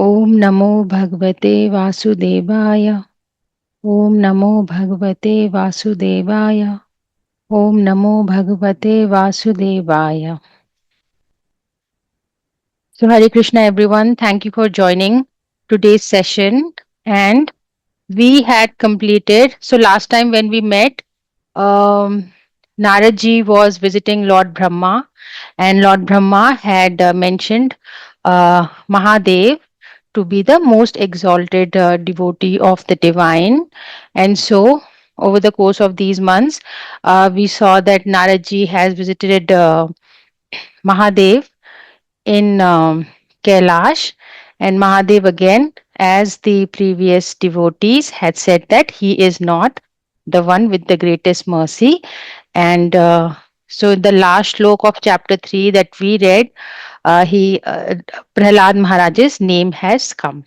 ओम नमो भगवते वासुदेवाय। ओम नमो भगवते वासुदेवाय। ओम नमो भगवते वासुदेवाय। So Hare Krishna everyone, thank you for joining today's session. And we had completed, so last time when we met, um, Narad ji was visiting Lord Brahma, and Lord Brahma had mentioned Mahadev to be the most exalted devotee of the divine. And so, over the course of these months, we saw that Narad ji has visited Mahadev in Kailash, and Mahadev again, as the previous devotees had said, that he is not the one with the greatest mercy. And so, the last slok of chapter 3 that we read, he Prahlad Maharaj's name has come.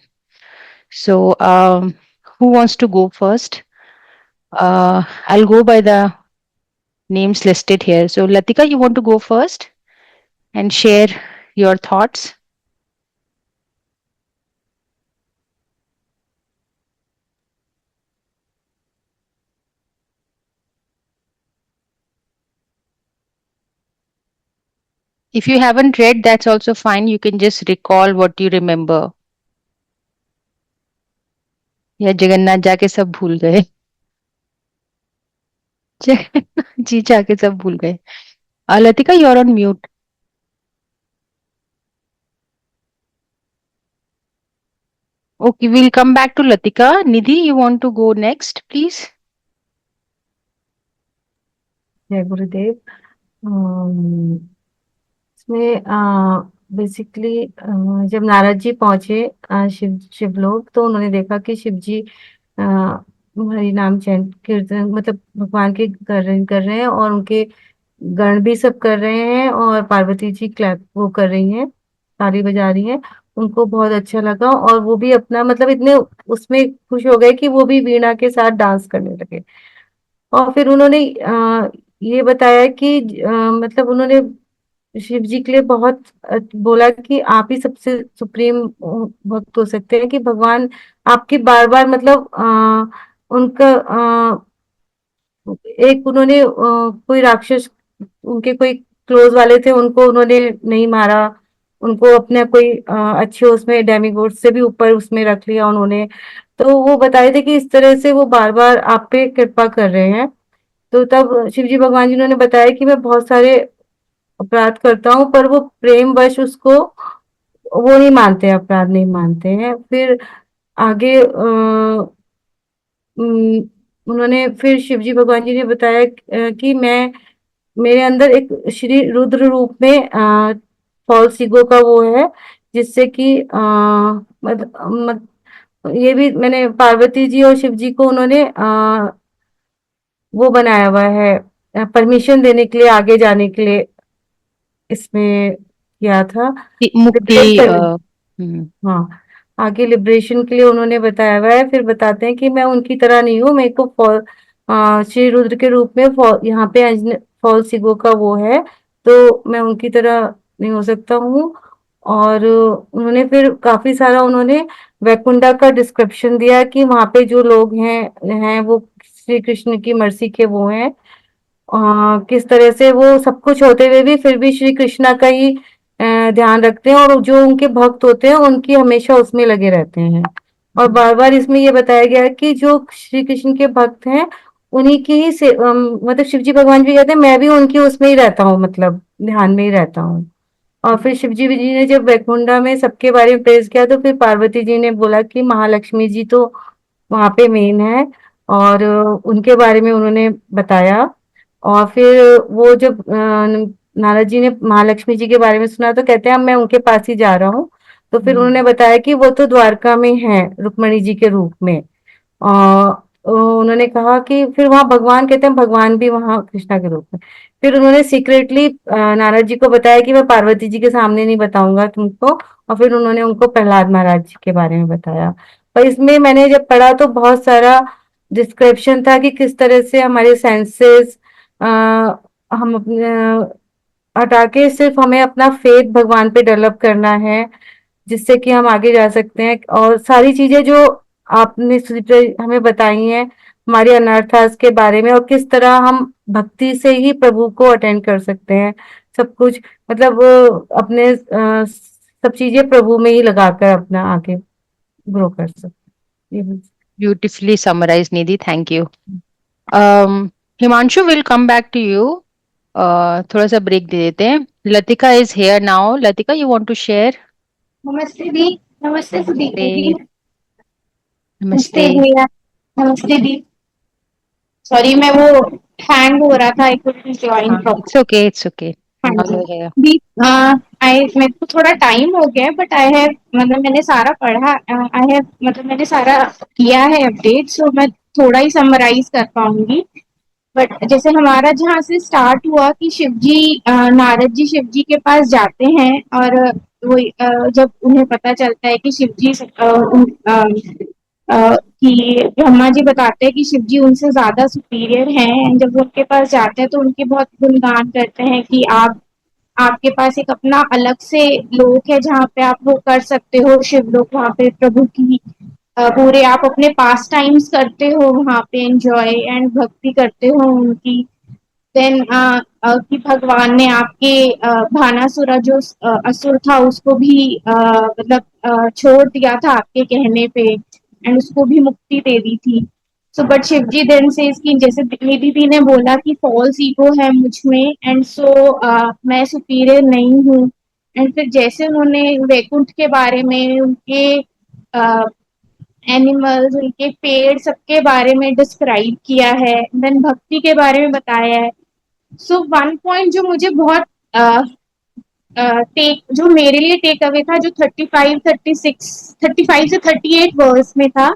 So, who wants to go first? I'll go by the names listed here. So, Latika, you want to go first and share your thoughts? If you haven't read, that's also fine. You can just recall what you remember. या जगन्नाथ जाके सब भूल गए? जगन्नाथ जी जाके सब भूल गए. Latika, you're on mute. Okay, we'll come back to Latika. Nidhi, you want to go next, please? जय गुरुदेव। इसमें बेसिकली जब नारद जी पहुंचे शिवलोक, तो उन्होंने देखा कि शिव जी हरि नाम चैंट कीर्तन मतलब भगवान के कर रहे हैं, और उनके गण भी सब कर रहे हैं, और पार्वती जी क्लैप वो कर रही हैं, ताली बजा रही हैं। उनको बहुत अच्छा लगा, और वो भी अपना मतलब इतने उसमें खुश हो गए कि वो भी वीणा के साथ डांस करने लगे। और फिर उन्होंने ये बताया कि मतलब उन्होंने शिव जी के लिए बहुत बोला कि आप ही सबसे सुप्रीम भक्त हो सकते हैं, कि भगवान आपकी बार बार मतलब उनका एक उन्होंने कोई राक्षस, उनके कोई क्लोज वाले थे, उनको उन्होंने नहीं मारा, उनको अपने कोई अच्छे उसमें डेमिगोड से भी ऊपर उसमें रख लिया उन्होंने। तो वो बताए थे कि इस तरह से वो बार बार आप पे कृपा कर रहे हैं। तो तब शिव जी भगवान जी ने बताया कि मैं बहुत सारे अपराध करता हूँ, पर वो प्रेम वश उसको वो नहीं मानते, अपराध नहीं मानते हैं। फिर आगे उन्होंने फिर शिव जी भगवान जी ने बताया कि मैं मेरे अंदर एक श्री रुद्र रूप में फॉल्स ईगो का वो है, जिससे कि ये भी मैंने पार्वती जी और शिव जी को उन्होंने वो बनाया हुआ है परमिशन देने के लिए, आगे जाने के लिए इसमें किया था, मुक्ति लिबरेट कर। हम्म, हाँ, आगे लिबरेशन के लिए उन्होंने बताया हुआ है। फिर बताते हैं कि मैं उनकी तरह नहीं हूँ, मेरे को श्री रुद्र के रूप में यहाँ पे फॉल सिगो का वो है, तो मैं उनकी तरह नहीं हो सकता हूँ। और उन्होंने फिर काफी सारा उन्होंने वैकुंठा का डिस्क्रिप्शन दिया कि वहां पे जो लोग हैं वो श्री कृष्ण की मर्सी के वो हैं, किस तरह से वो सब कुछ होते हुए भी फिर भी श्री कृष्णा का ही ध्यान रखते हैं, और जो उनके भक्त होते हैं उनकी हमेशा उसमें लगे रहते हैं। और बार बार इसमें ये बताया गया है कि जो श्री कृष्ण के भक्त हैं उन्हीं की ही से मतलब शिव जी भगवान भी कहते हैं मैं भी उनकी उसमें ही रहता हूँ, मतलब ध्यान में ही रहता हूँ। और फिर शिव जी ने जब वैकुंठा में सबके बारे में प्रेज किया, तो फिर पार्वती जी ने बोला कि महालक्ष्मी जी तो वहां पे मेन है, और उनके बारे में उन्होंने बताया। और फिर वो जब नारद जी ने महालक्ष्मी जी के बारे में सुना, तो कहते हैं अब मैं उनके पास ही जा रहा हूँ। तो फिर उन्होंने बताया कि वो तो द्वारका में है रुक्मणी जी के रूप में। उन्होंने कहा कि फिर वहां भगवान, कहते हैं भगवान भी वहां कृष्णा के रूप में। फिर उन्होंने सीक्रेटली नारद जी को बताया कि मैं पार्वती जी के सामने नहीं बताऊंगा तुमको। और फिर उन्होंने उनको प्रहलाद महाराज जी के बारे में बताया। पर इसमें मैंने जब पढ़ा तो बहुत सारा डिस्क्रिप्शन था कि किस तरह से हमारे सेंसेस हम अपने हटा के सिर्फ हमें अपना फेथ भगवान पे डेवलप करना है। जिससे कि हम आगे जा सकते हैं। और सारी चीजें जो आपने हमें बताई हैं हमारी अनर्थास के बारे में, और किस तरह हम भक्ति से ही प्रभु को अटेंड कर सकते हैं, सब कुछ मतलब अपने सब चीजें प्रभु में ही लगाकर अपना आगे ग्रो कर सकते हैं। Beautifully summarized, Nidhi. Thank you. Himanshu will come back to you. थोड़ा सा ब्रेक दे देते हैं. Latika is here now. Latika, you want to share? नमस्ते दी। नमस्ते दीदी। नमस्ते. नमस्ते नमस्ते. भैया। नमस्ते दी। सॉरी, मैं वो हैंग हो रहा था, आई कुडंट ज्वाइन हाँ, proper. it's okay, it's okay. हाँ Now जी you're here. दी। आई मेरे को थोड़ा टाइम हो गया, बट आई हैव मतलब मैंने सारा पढ़ा, आई हैव मतलब मैंने सारा किया है अपडेट, सो मैं थोड़ा ही समराइज कर पाऊंगी। बट जैसे हमारा जहाँ से स्टार्ट हुआ कि शिवजी नारद जी शिवजी के पास जाते हैं, और वो जब उन्हें पता चलता है कि शिवजी कि ब्रह्मा जी बताते हैं कि शिवजी उनसे ज्यादा सुपीरियर हैं। जब वो उनके पास जाते हैं तो उनके बहुत गुणगान करते हैं कि आप आपके पास एक अपना अलग से लोक है जहाँ पे आप वो कर सकते हो, शिव लोक, वहाँ पे प्रभु की पूरे आप अपने पास टाइम्स करते हो, वहाँ पे एंजॉय एंड भक्ति करते हो उनकी। देन कि भगवान ने आपके भानासुरा जो असुर था उसको भी मतलब छोड़ दिया था आपके कहने पे, एंड उसको भी मुक्ति दे दी थी। सो बट शिवजी देन से इसकी, जैसे निधि दी ने बोला कि फॉल्स ईगो है मुझ में, एंड सो मैं सुपीरियर नहीं हूँ। एंड फिर जैसे उन्होंने वैकुंठ के बारे में, उनके एनिमल्स, उनके पेड़, सबके बारे में डिस्क्राइब किया है, देन भक्ति के बारे में बताया है। सो वन पॉइंट जो मुझे बहुत टेक जो मेरे लिए टेक अवे था, जो 35 36 35 से 38 वर्स में था,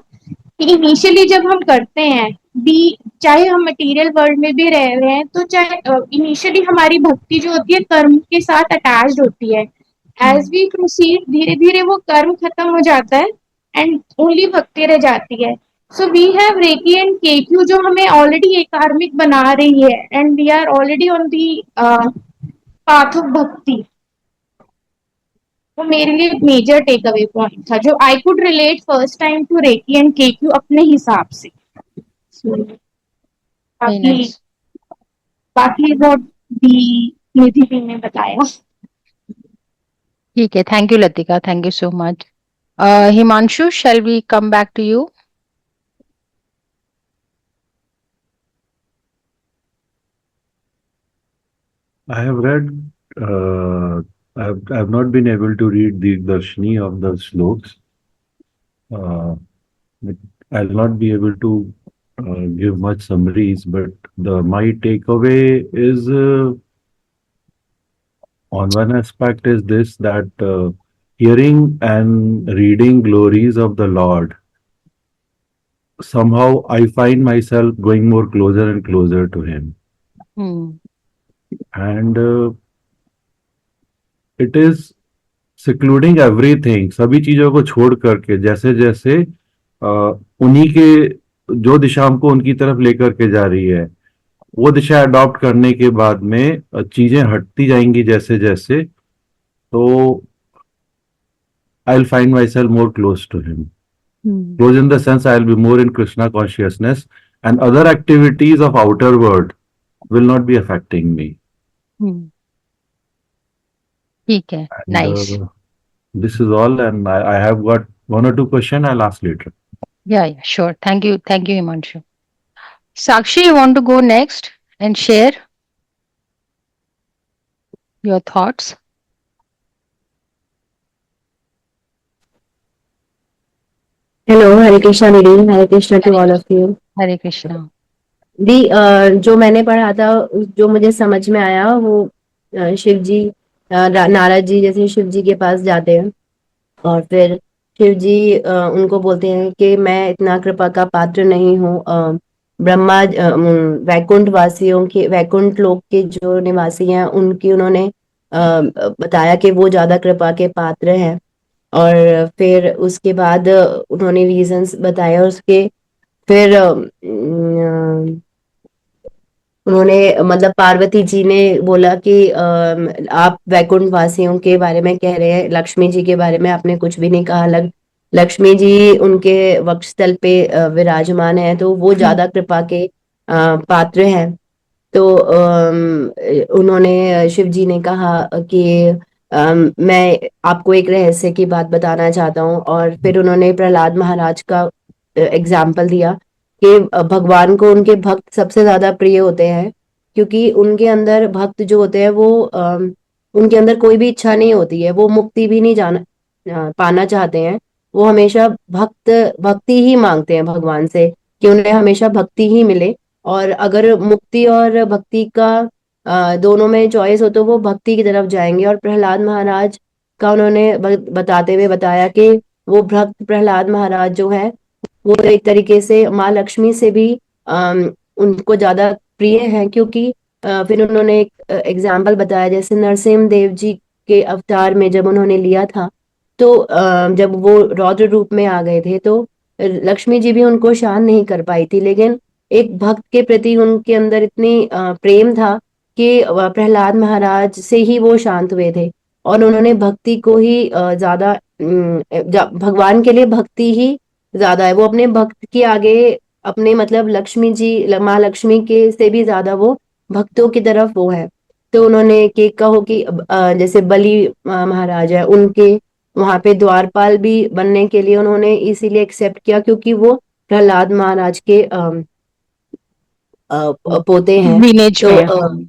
कि इनिशियली जब हम करते हैं भी, चाहे हम मटेरियल वर्ल्ड में भी रह रहे हैं, तो चाहे इनिशियली हमारी भक्ति जो होती है कर्म के साथ अटैच्ड होती है। एज वी प्रोसीड धीरे धीरे वो कर्म खत्म हो जाता है एंड ओनली भक्ति रह जाती है। So we have Reiki and KQ जो हमें ऑलरेडी एक कार्मिक बना रही है, and we are already on the path of bhakti. वो मेरे लिए मेजर टेक अवे पॉइंट था, जो I could relate first time to Reiki and KQ अपने हिसाब से। So, Very बाकी nice. बाकी वो भी निधि दी ने बताया। ठीक है. Thank you, Latika. Thank you so much. Himanshu, shall we come back to you? I have read, I have not been able to read the Darshini of the sloks. Uh, I'll not be able to give much summaries, but my takeaway is on one aspect is this, that hearing and reading glories of the Lord, somehow I find myself going more closer and closer to Him. Hmm. And it is secluding everything, सभी चीजों को छोड़ करके, जैसे जैसे उन्हीं के जो दिशा हमको उनकी तरफ लेकर के जा रही है, वो दिशा अडॉप्ट करने के बाद में चीजें हटती जाएंगी जैसे जैसे, तो I will find myself more close to him. Hmm. Close in the sense I will be more in Krishna consciousness, and other activities of outer world will not be affecting me. Hmm. ठीक है. And Nice. this is all, and I have got one or two questions I'll ask later. Yeah, yeah, sure. Thank you. Thank you, Himanshu. Sakshi, you want to go next and share your thoughts? Hello, Hare Krishna दीदी, Hare Krishna to all of you. Hare Krishna. दी, जो मैंने पढ़ा था, जो मुझे समझ में आया, वो शिव जी, नारद जी जैसे शिव जी के पास जाते हैं, और फिर शिव जी उनको बोलते हैं कि मैं इतना कृपा का पात्र नहीं हूँ। ब्रह्मा, वैकुंठ वासियों के, वैकुंठ लोक के जो निवासी हैं, उनकी उन्होंने बताया कि वो ज्यादा कृपा के पात्र हैं। और फिर उसके बाद उन्होंने रीजंस बताए, और उसके फिर उन्होंने मतलब पार्वती जी ने बोला कि आप वैकुंठ वासियों के बारे में कह रहे हैं, लक्ष्मी जी के बारे में आपने कुछ भी नहीं कहा। लक्ष्मी जी उनके वक्षस्थल पे विराजमान है, तो वो ज्यादा कृपा के पात्र हैं। तो उन्होंने शिव जी ने कहा कि मैं आपको एक रहस्य की बात बताना चाहता हूँ। और फिर उन्होंने प्रहलाद महाराज का एग्जाम्पल दिया कि भगवान को उनके भक्त सबसे ज्यादा प्रिय होते हैं, क्योंकि उनके अंदर भक्त जो होते हैं वो उनके अंदर कोई भी इच्छा नहीं होती है, वो मुक्ति भी नहीं पाना चाहते हैं। वो हमेशा भक्ति ही मांगते हैं भगवान से, कि उन्हें हमेशा भक्ति ही मिले। और अगर मुक्ति और भक्ति का दोनों में चॉइस हो तो वो भक्ति की तरफ जाएंगे। और प्रहलाद महाराज का उन्होंने बताते हुए बताया कि वो भक्त प्रहलाद महाराज जो है वो एक तरीके से माँ लक्ष्मी से भी उनको ज्यादा प्रिय है, क्योंकि फिर उन्होंने एक एग्जाम्पल बताया, जैसे नरसिम्ह देव जी के अवतार में जब उन्होंने लिया था, तो जब वो रौद्र रूप में आ गए थे, तो लक्ष्मी जी भी उनको शांत नहीं कर पाई थी। लेकिन एक भक्त के प्रति उनके अंदर इतनी प्रेम था कि प्रहलाद महाराज से ही वो शांत हुए थे। और उन्होंने भक्ति को ही ज्यादा भगवान के लिए भक्ति ही ज्यादा है। वो अपने भक्त के आगे अपने मतलब लक्ष्मी जी माँ लक्ष्मी के से भी ज्यादा वो भक्तों की तरफ वो है। तो उन्होंने कि कहो कि जैसे बलि महाराज है, उनके वहां पे द्वारपाल भी बनने के लिए उन्होंने इसीलिए एक्सेप्ट किया क्योंकि वो प्रहलाद महाराज के पोते हैं। विलेज तो में।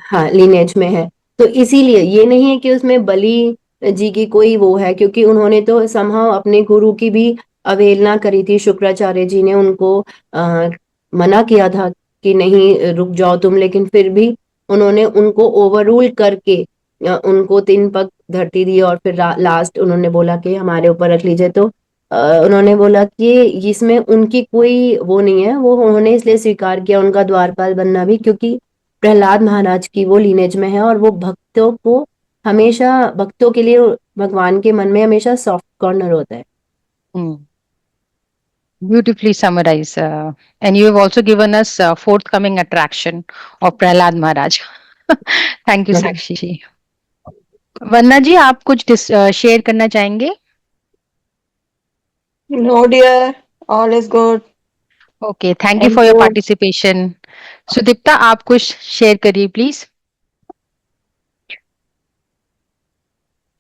हाँ, लीनेज में है। तो इसीलिए ये नहीं है कि उसमें बलि जी की कोई वो है, क्योंकि उन्होंने तो समहाउ अपने गुरु की भी अवहेलना करी थी। शुक्राचार्य जी ने उनको मना किया था कि नहीं रुक जाओ तुम, लेकिन फिर भी उन्होंने उनको ओवररूल करके उनको 3 पग धरती दी। और फिर लास्ट उन्होंने बोला कि हमारे ऊपर रख लीजिए। तो उन्होंने बोला कि इसमें उनकी कोई वो नहीं है, वो उन्होंने इसलिए स्वीकार किया उनका द्वारपाल बनना भी, क्योंकि प्रहलाद महाराज की वो लीनेज में है। और वो भक्तों को हमेशा, भक्तों के लिए भगवान के मन में हमेशा सॉफ्ट कॉर्नर होता है। Beautifully summarized. And you have also given us forthcoming attraction of Prahlad Maharaj. Thank you, Sakshi ji. वंदना जी, आप कुछ शेयर करना चाहेंगे? No, dear. All is good. Okay, thank you Thank for your you. participation. Sudipta, आप कुछ share करिए please.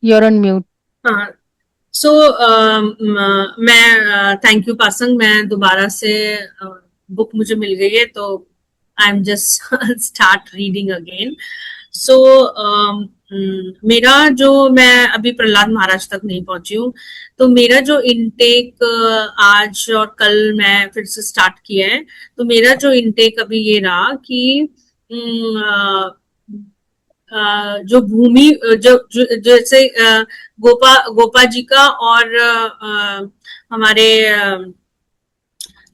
You're on mute. हाँ, सो मैं thank you Pasang, मैं दोबारा से बुक मुझे मिल गई है, तो I am just start reading again. So मेरा जो, मैं अभी प्रहलाद महाराज तक नहीं पहुंची हूँ, तो मेरा जो इनटेक आज और कल मैं फिर से स्टार्ट किया है, तो मेरा जो इनटेक अभी ये रहा कि जो भूमि जैसे गोपा जी का और हमारे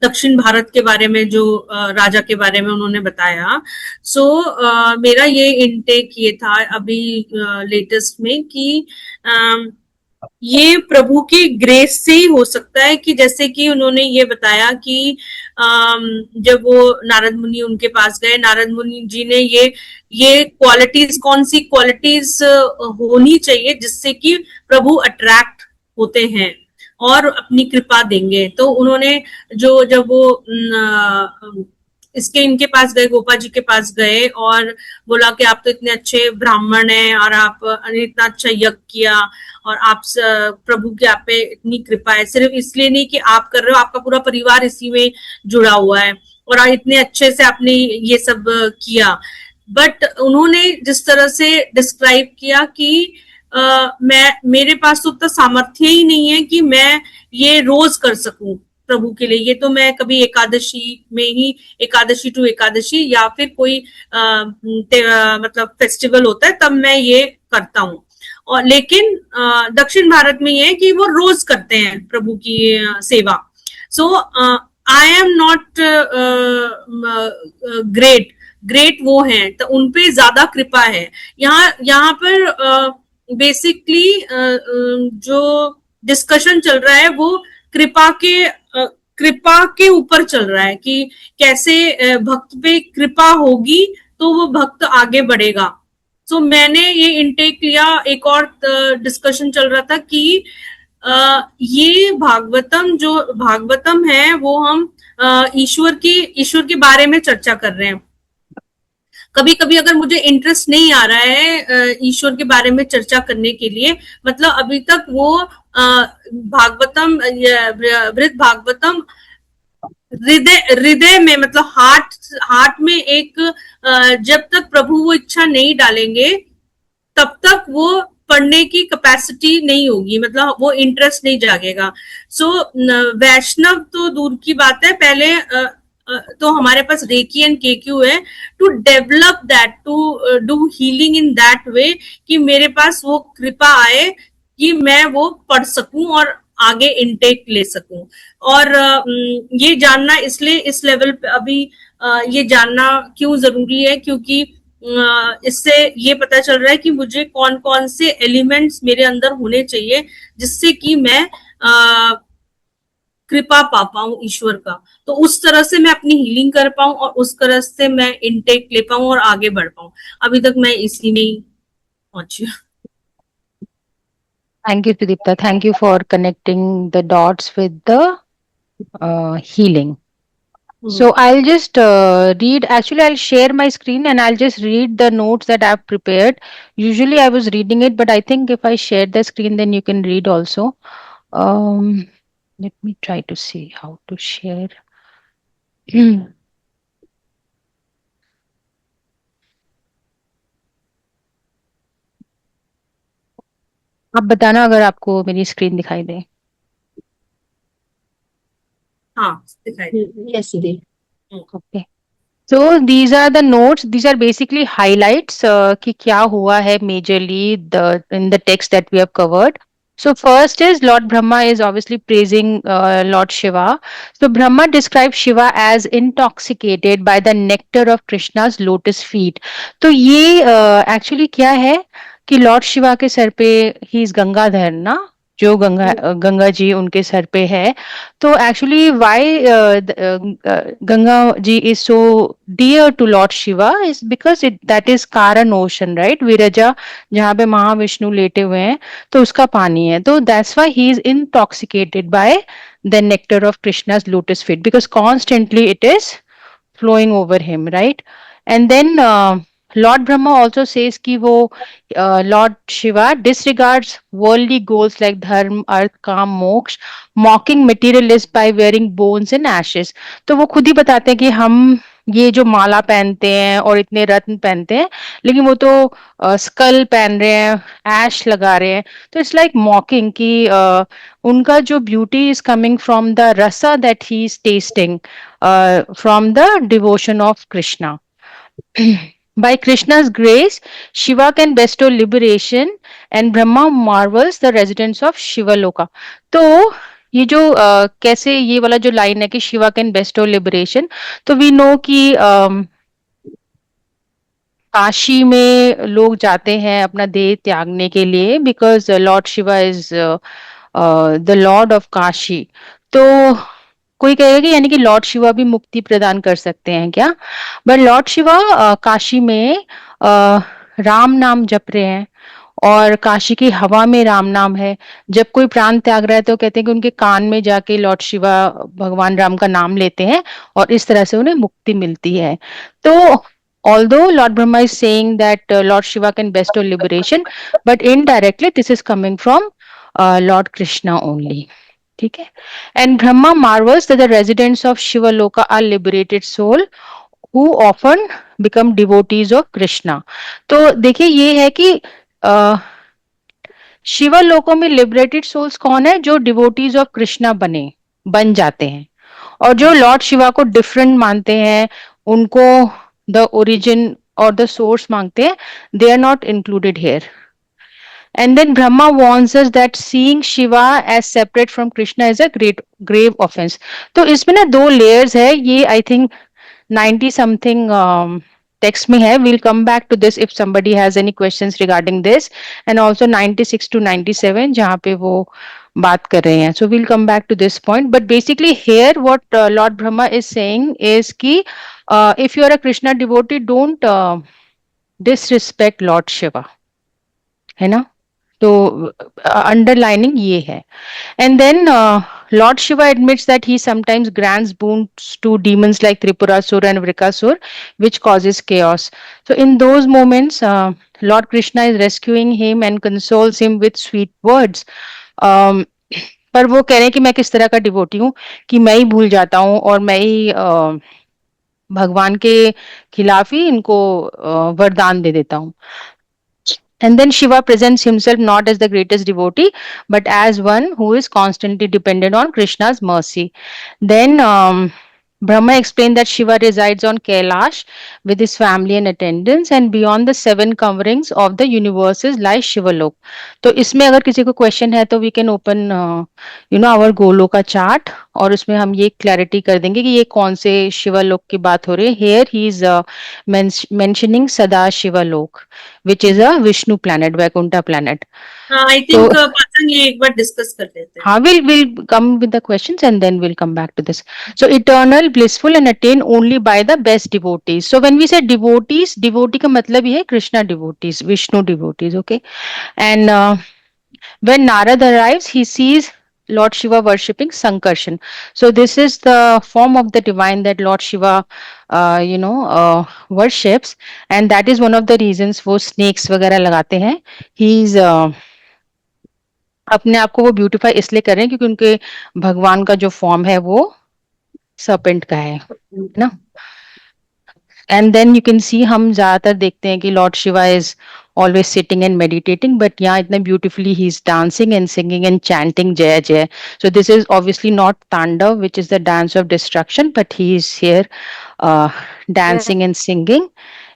दक्षिण भारत के बारे में जो राजा के बारे में उन्होंने बताया. सो मेरा ये इनटेक ये था अभी लेटेस्ट में कि ये प्रभु की ग्रेस से ही हो सकता है, कि जैसे कि उन्होंने ये बताया कि जब वो नारद मुनि उनके पास गए, नारद मुनि जी ने ये क्वालिटीज, कौन सी क्वालिटीज होनी चाहिए जिससे कि प्रभु अट्रैक्ट होते हैं और अपनी कृपा देंगे. तो उन्होंने जब वो इसके इनके पास गए, गोपा जी के पास गए और बोला कि आप तो इतने अच्छे ब्राह्मण हैं और आपने इतना अच्छा यज्ञ किया और आप प्रभु की आप पे इतनी कृपा है, सिर्फ इसलिए नहीं कि आप कर रहे हो, आपका पूरा परिवार इसी में जुड़ा हुआ है और इतने अच्छे से आपने ये सब किया. बट उन्होंने जिस तरह से डिस्क्राइब किया कि मेरे पास तो उतना सामर्थ्य ही नहीं है कि मैं ये रोज कर सकूं प्रभु के लिए. ये तो मैं कभी एकादशी में ही, एकादशी टू एकादशी या फिर कोई मतलब फेस्टिवल होता है तब मैं ये करता हूँ. और लेकिन दक्षिण भारत में ये है कि वो रोज करते हैं प्रभु की सेवा. सो आई एम नॉट ग्रेट वो हैं, तो उनपे ज्यादा कृपा है. यहाँ पर बेसिकली जो डिस्कशन चल रहा है वो कृपा कृपा के ऊपर चल रहा है कि कैसे भक्त पे कृपा होगी तो वो भक्त आगे बढ़ेगा। सो मैंने ये इनटेक लिया। एक और डिस्कशन चल रहा था कि ये भागवतम है वो हम ईश्वर के बारे में चर्चा कर रहे हैं। कभी कभी अगर मुझे इंटरेस्ट नहीं आ रहा है ईश्वर के बारे में चर्चा करने के लिए, मतलब अभी तक वो भागवतम वृद्ध भागवतम हृदय में, मतलब हार्ट में एक जब तक प्रभु वो इच्छा नहीं डालेंगे तब तक वो पढ़ने की कैपेसिटी नहीं होगी, मतलब वो इंटरेस्ट नहीं जागेगा। सो वैष्णव तो दूर की बात है, पहले तो हमारे पास रेकी एंड केक्यू है to develop that, to do healing in that way कि मेरे पास वो कृपा आए कि मैं वो पढ़ सकूं और आगे इनटेक ले सकूं। और ये जानना इसलिए इस लेवल पे अभी ये जानना क्यों जरूरी है, क्योंकि इससे ये पता चल रहा है कि मुझे कौन कौन से एलिमेंट्स मेरे अंदर होने चाहिए जिससे कि मैं कृपा पा पाऊं ईश्वर का, तो उस तरह से मैं अपनी हीलिंग कर पाऊं और उस तरह से मैं इनटेक ले पाऊं और आगे बढ़ पाऊं। अभी तक मैं इसी में ही पहुंची। Thank you, Sudipta. Thank you for connecting the dots with the healing. So I'll just read, actually I'll share my screen and I'll just read the notes that I've prepared. Usually I was reading it, but I think if I share the screen, then you can read also. Let me try to see how to share. आप बताना अगर आपको मेरी screen दिखाई दे। हाँ, दिखाई। Yes दीदी। Okay. So these are the notes. These are basically highlights कि क्या हुआ है majorly in the text that we have covered. So first is Lord Brahma is obviously praising Lord Shiva. So Brahma describes Shiva as intoxicated by the nectar of Krishna's lotus feet. तो ये actually क्या है कि Lord Shiva के सर पे he is Gangadhar ना, जो गंगा जी उनके सर पे है। तो actually why Ganga ji is so dear to Lord Shiva is because that is Karan ocean, right? Viraja जहाँ पे महाविष्णु लेटे हुए हैं तो उसका पानी है, तो that's why he is intoxicated by the nectar of Krishna's lotus feet because constantly it is flowing over him, right? And then Lord Brahma also says कि वो Lord Shiva disregards worldly goals like dharma, arth, काम, मोक्ष, mocking materialists by wearing bones and ashes. तो वो खुद ही बताते हैं कि हम ये जो माला पहनते हैं और इतने रत्न पहनते हैं, लेकिन वो तो स्कल पहन रहे हैं, ऐश लगा रहे हैं, तो इट्स लाइक मॉकिंग कि उनका जो beauty is coming from the rasa that he is tasting from the devotion of Krishna. By Krishna's grace, Shiva can bestow liberation and Brahma marvels the residents of Shivaloka. तो ये जो कैसे ये वाला जो लाइन है कि शिवा कैन बेस्टो लिबरेशन, तो वी नो कि काशी में लोग जाते हैं अपना देह त्यागने के लिए because Lord Shiva is the Lord of Kashi. तो कोई कहेगा कि यानी कि लॉर्ड शिवा भी मुक्ति प्रदान कर सकते हैं क्या? बट लॉर्ड शिवा काशी में राम नाम जप रहे हैं और काशी की हवा में राम नाम है। जब कोई प्राण त्याग रहा है तो कहते हैं कि उनके कान में जाके लॉर्ड शिवा भगवान राम का नाम लेते हैं और इस तरह से उन्हें मुक्ति मिलती है। तो although Lord Brahma is saying that Lord Shiva can bestow liberation, but indirectly this is coming from Lord Krishna only. ठीक है? And Brahma marvels that the residents of Shiva Loka are liberated soul who often become devotees of Krishna. तो देखिए ये है कि शिवा लोकों में liberated souls कौन है? जो डिवोटीज ऑफ कृष्णा बन जाते हैं, और जो लॉर्ड शिवा को डिफरेंट मानते हैं, उनको द ओरिजिन और द सोर्स मांगते हैं, they are not included here. And then Brahma warns us that seeing Shiva as separate from Krishna is a grave offense. तो इसमें ना दो layers है, ये I think 90 something text में है. We'll come back to this if somebody has any questions regarding this, and also 96 to 97 जहाँ पे वो बात कर रहे हैं. So we'll come back to this point, but basically here what Lord Brahma is saying is कि if you are a Krishna devotee, don't disrespect Lord Shiva, है ना. तो underlining ये है. And then Lord Shiva admits that he sometimes grants boons to demons like Tripurasur and Vrikasur, which causes chaos. So in those moments, Lord Krishna is rescuing him and consoles him with sweet words. Um, पर वो कह रहे हैं कि मैं किस तरह का डिवोटी हूँ कि मैं ही भूल जाता हूँ और मैं ही भगवान के खिलाफ ही इनको वरदान दे देता हूँ. And then Shiva presents himself not as the greatest devotee, but as one who is constantly dependent on Krishna's mercy. Then Brahma explained that Shiva resides on Kailash with his family and attendants, and beyond the seven coverings of the universes lies Shivalok. तो इसमें अगर किसी को question है तो we can open our Goloka chart और उसमें हम ये क्लैरिटी कर देंगे कि ये कौन से शिवलोक की बात हो रही है. हियर ही इज मेंशनिंग सदा Shivlok which is a Vishnu planet, Vaikuntha planet. हाँ, आई So, थिंक पाचन ये एक बार डिस्कस कर लेते हैं. we'll come with the questions and then we'll come back to this. So, eternal, blissful, and attained only by the best devotees. So, when we say devotees, devotee का मतलब ये है Krishna devotees, Vishnu devotees, okay? And when Narad arrives, he sees Lord Shiva worshipping Sankarshan. So this is the form of the divine that Lord Shiva, worships, and that is one of the reasons वो snakes वगैरह लगाते हैं. He's अपने आप को वो beautify इसलिए कर रहे हैं क्योंकि उनके भगवान का जो फॉर्म है वो सर्पेंट का है ना. And then you can see हम ज्यादातर देखते हैं कि Lord Shiva is always sitting and meditating, but यहाँ इतना beautifully he's dancing and singing and chanting Jaya Jaya. So this is obviously not Tandav, which is the dance of destruction, but he is here dancing and singing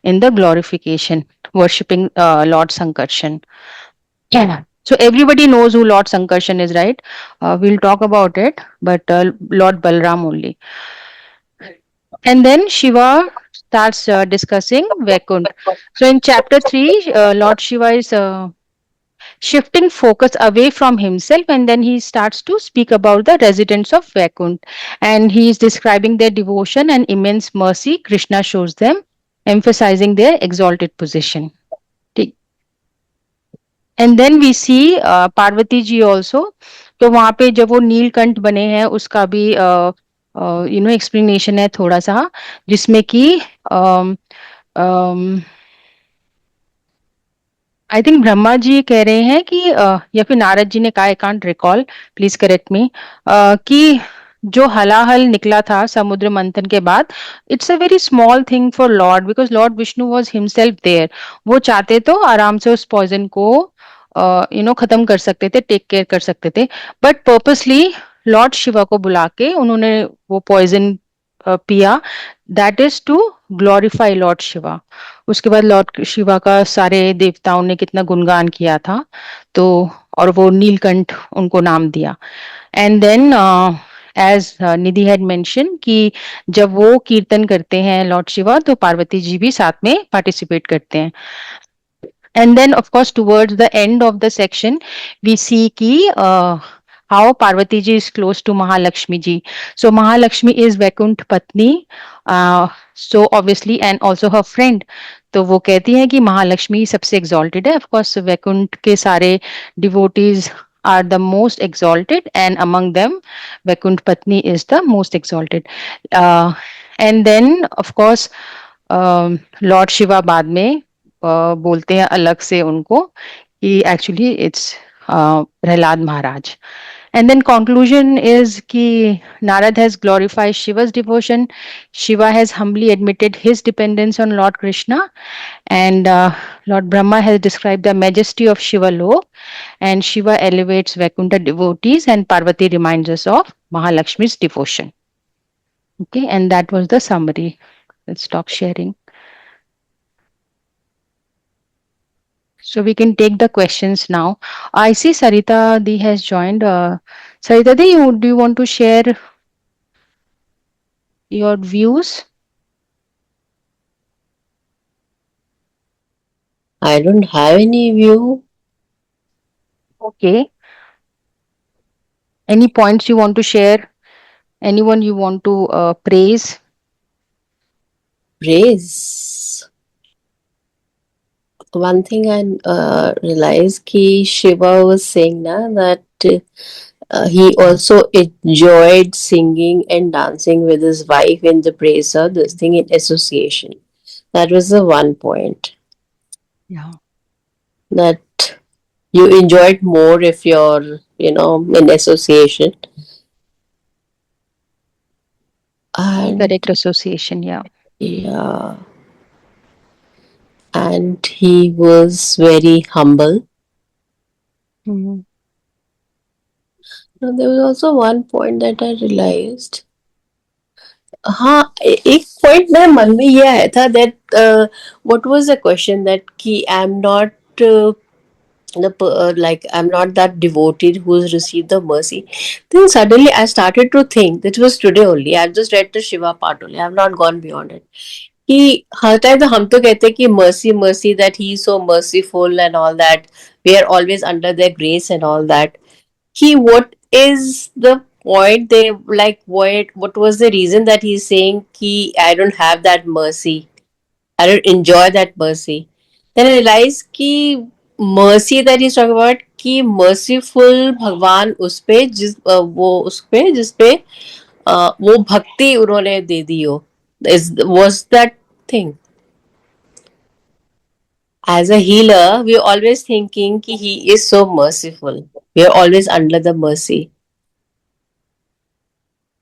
in the glorification, worshipping Lord Sankarshan. Yeah. So everybody knows who Lord Sankarshan is, right? We'll talk about it, but Lord Balram only. And then Shiva starts discussing Vaikunt. So in chapter 3, Lord Shiva is shifting focus away from himself, and then he starts to speak about the residents of Vaikunt. And he is describing their devotion and immense mercy Krishna shows them, emphasizing their exalted position. And then we see Parvati ji also. तो वहां पे जब वो नीलकंठ बने हैं उसका भी explanation है थोड़ा सा, जिसमें कि आई थिंक ब्रह्मा जी कह रहे हैं कि या फिर नारद जी ने कहा, I can't recall, please correct me, कि जो हलाहल निकला था समुद्र मंथन के बाद, it's a very small thing for Lord because Lord Vishnu was himself there. वो चाहते तो आराम से उस पॉइजन को खत्म कर सकते थे, टेक केयर कर सकते थे, बट पर्पसली लॉर्ड शिवा को बुला के उन्होंने वो पॉइजन पिया. That is to glorify Lord Shiva. उसके बाद लॉर्ड शिवा का सारे देवताओं ने कितना गुणगान किया था, तो और वो नीलकंठ उनको नाम दिया. And then as Nidhi had mention कि जब वो कीर्तन करते हैं लॉर्ड शिवा तो पार्वती जी भी साथ में पार्टिसिपेट करते हैं. And then, of course, towards the end of the section, we see ki, how Parvati ji is close to Mahalakshmi ji. So Mahalakshmi is Vaikunt Patni, so obviously, and also her friend. तो वो कहती हैं कि महालक्ष्मी सबसे exalted है. Of course, Vaikuntha के सारे devotees are the most exalted, and among them, Vaikunt Patni is the most exalted. And then, of course, Lord Shiva बाद में बोलते हैं अलग से उनको कि actually it's Prahlad Maharaj. And then conclusion is कि Narad has glorified Shiva's devotion. Shiva has humbly admitted his dependence on Lord Krishna, and Lord Brahma has described the majesty of Shiva Lok, and Shiva elevates Vaikuntha devotees, and Parvati reminds us of Mahalakshmi's devotion. Okay, and that was the summary. Let's stop sharing. So we can take the questions now. I see Sarita Di has joined. Sarita Di, do you want to share your views? I don't have any view. Okay. Any points you want to share? Anyone you want to praise? Praise. One thing I realized ki Shiva was saying na that he also enjoyed singing and dancing with his wife in the praise of this thing in association. That was the one point Yeah. that you enjoyed more if you're, in association. And Correct association. Yeah. yeah, and he was very humble. Mhm. Now, there was also one point that I realized. हाँ एक point मेरे मन में ये आया था that what was the question that कि I'm not like I'm not that devotee who's received the mercy. Then suddenly I started to think that was today only. I've just read the Shiva part only. I've not gone beyond it. कि हर time तो हम तो कहते हैं कि mercy that he is so merciful and all that. We are always under their grace and all that. What is the point they like what was the reason that he's saying ki I don't have that mercy, I don't enjoy that mercy? Then I realized कि mercy that he's talking about कि merciful भगवान उस पे वो उस पे जिस पे वो भक्ति उन्होंने दे दी हो, was that thing. As a healer, we're always thinking कि he is so merciful. We are always under the mercy.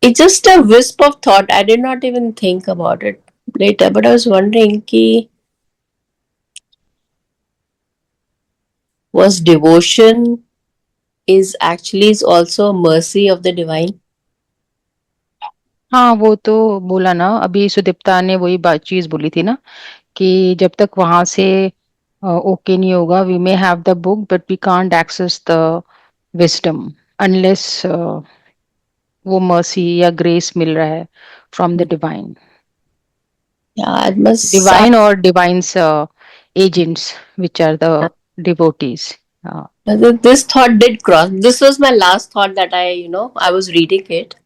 It's just a wisp of thought. I did not even think about it later, but I was wondering कि was devotion is also mercy of the divine. हाँ, वो तो बोला ना अभी सुदीप्ता ने वही बात चीज बोली थी ना कि जब तक वहां से ओके नहीं होगा we may have the book but we can't access the wisdom unless वो मर्सी या ग्रेस मिल रहा है from the divine Yeah, it must. divine or divine's agents which are the devotees. This thought did cross. This was my last thought that I was reading it.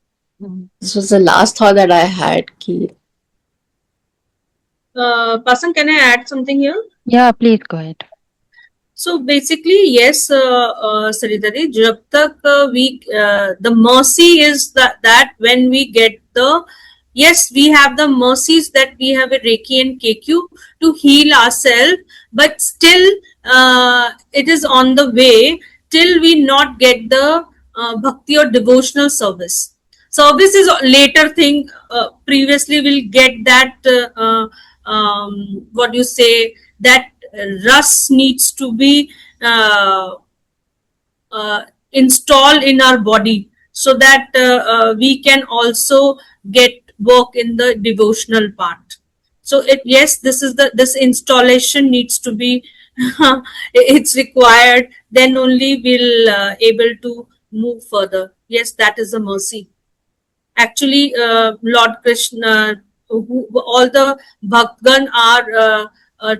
Mhm. This was the last thought that I had. Ki, Pasan, can I add something here? Yeah, please go ahead. So basically, yes, Saritari, jab tak the mercy is that when we get yes, we have the mercies that we have a Reiki and KQ to heal ourselves, but still it is on the way till we not get the bhakti or devotional service. Service is a later thing. Previously, we'll get that, what you say, that Rus needs to be installed in our body so that we can also get work in the devotional part. So yes, this installation needs to be it's required, then only we'll able to move further. Yes, that is a mercy. Actually, Lord Krishna, all the Bhaktan are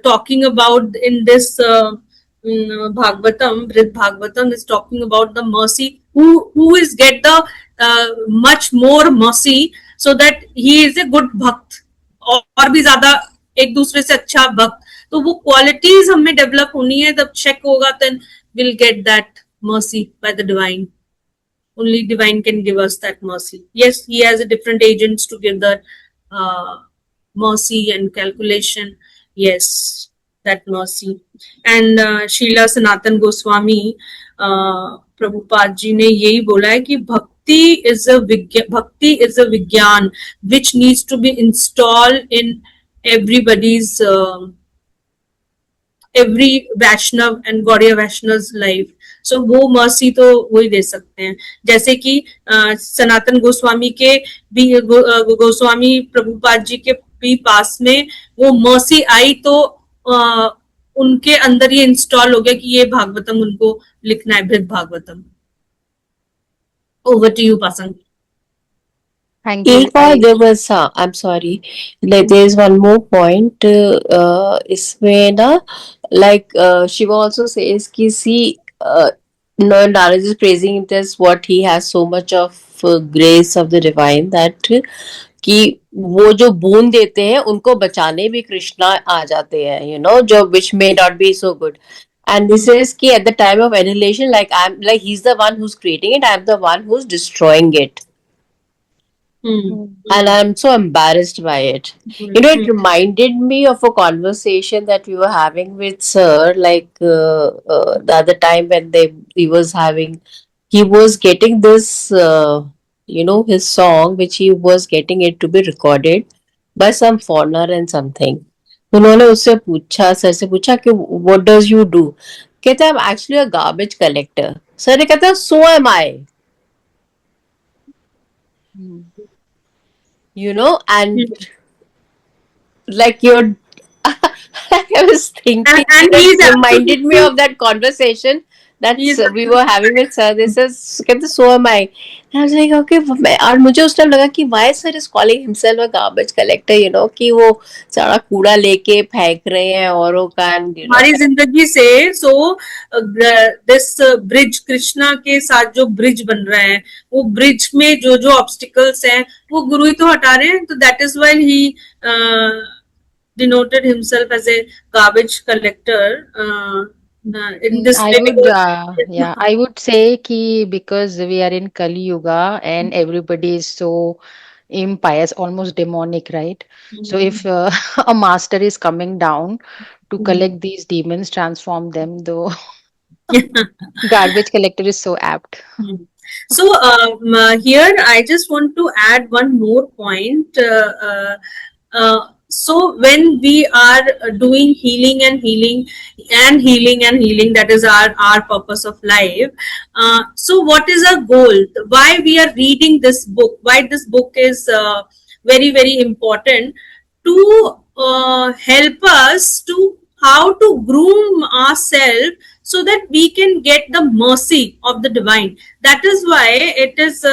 talking about in this Bhagavatam, Brid Bhagavatam is talking about the mercy. Who is get the much more mercy, so that he is a good भक्त और भी ज्यादा एक दूसरे से अच्छा भक्त. तो वो क्वालिटीज हमें डेवलप होनी है, तब चेक होगा, then we'll get that mercy by the divine. Only divine can give us that mercy. Yes, he has a different agents to give that mercy and calculation. Yes, that mercy. And Srila Sanatan Goswami Prabhupada ji ने यही बोला है कि भक्ति is a vigyan which needs to be installed in everybody's every Vaishnav and Gaudiya Vaishnav's life. सो वो mercy तो वही दे सकते हैं, जैसे कि सनातन गोस्वामी के भी गोस्वामी प्रभुपाद जी के भी पास में वो मर्सी आई तो उनके अंदर ये इंस्टॉल हो गया कि ये भागवतम उनको लिखना है, Brihad Bhagavatam. Over to you passing. Thank you. there was I'm sorry, like there is one more point. इसमें ना like Shiva also says कि see No, Narad is praising him as what he has so much of grace of the divine that कि वो जो बूंद देते हैं उनको बचाने भी कृष्णा आ जाते हैं, जो which may not be so good. And this is कि at the time of annihilation, like he's the one who's creating it, I'm the one who's destroying it. And I'm so embarrassed by it. It reminded me of a conversation that we were having with Sir, like the other time when he was getting this, his song, which he was getting it to be recorded by some foreigner and something. उन्होंने उससे पूछा, sir से पूछा कि what does you do? कहता है I'm actually a garbage collector. Sir ने कहता so am I. And like you're like I was thinking, And it reminded me of that conversation that we were having with sir. This is so am I. And I was like, okay, और मुझे उस time लगा कि why sir is calling himself a garbage collector, कि वो सारा कूड़ा लेके फेंक रहे हैं औरों का, हमारी जिंदगी से दिस ब्रिज कृष्णा के साथ जो ब्रिज बन रहा है, वो ब्रिज में जो जो ऑब्स्टिकल्स हैं वो गुरु ही तो हटा रहे हैं. तो that is why he denoted himself as a garbage collector in this I would, I would say ki because we are in Kali Yuga and everybody is so impious, almost demonic, right? So if a master is coming down to collect these demons, transform them, though garbage collector is so apt. So here I just want to add one more point. So when we are doing healing and healing and healing and healing, that is our purpose of life. So what is our goal? Why we are reading this book? Why this book is very, very important to help us to how to groom ourselves so that we can get the mercy of the divine. That is why it is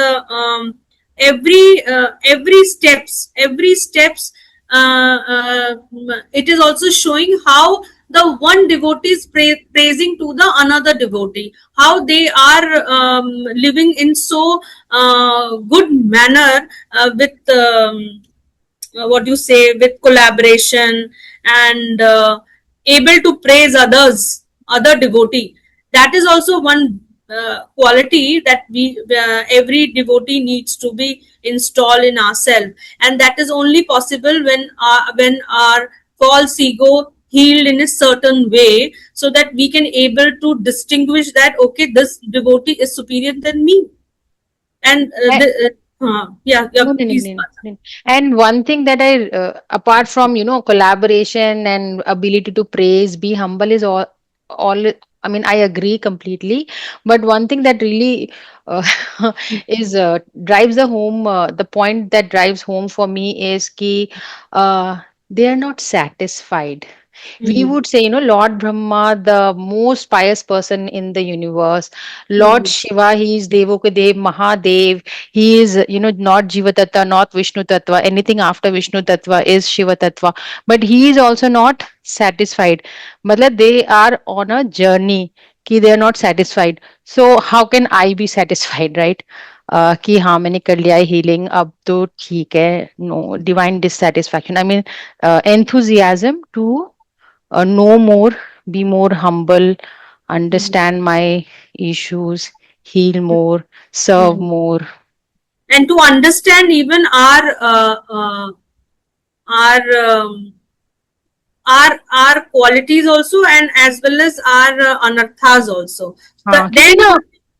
every steps it is also showing how the one devotee is praising to the another devotee, how they are living in so good manner with what you say, with collaboration and able to praise other devotee. That is also one quality that we every devotee needs to be installed in ourselves, and that is only possible when our false ego healed in a certain way, so that we can able to distinguish that okay, this devotee is superior than me. And yeah, No, no, please. no, no. And one thing that I, apart from, collaboration and ability to praise, be humble is all, I mean, I agree completely. But one thing that really uh, is drives the point that drives home for me is ki they are not satisfied. We would say, Lord Brahma, the most pious person in the universe. Lord Shiva, he is Devo ke Dev, Mahadev. He is, not Jiva Tattva, not Vishnu Tattva. Anything after Vishnu Tattva is Shiva Tattva. But he is also not satisfied. Matlab, they are on a journey. Ki they are not satisfied. So how can I be satisfied, right? कि हाँ मैंने कर लिया है healing अब तो ठीक है no divine dissatisfaction I mean enthusiasm to know more, be more humble, understand my issues, heal more, serve more. And to understand even our our qualities also, and as well as our anarthas also. हाँ, Then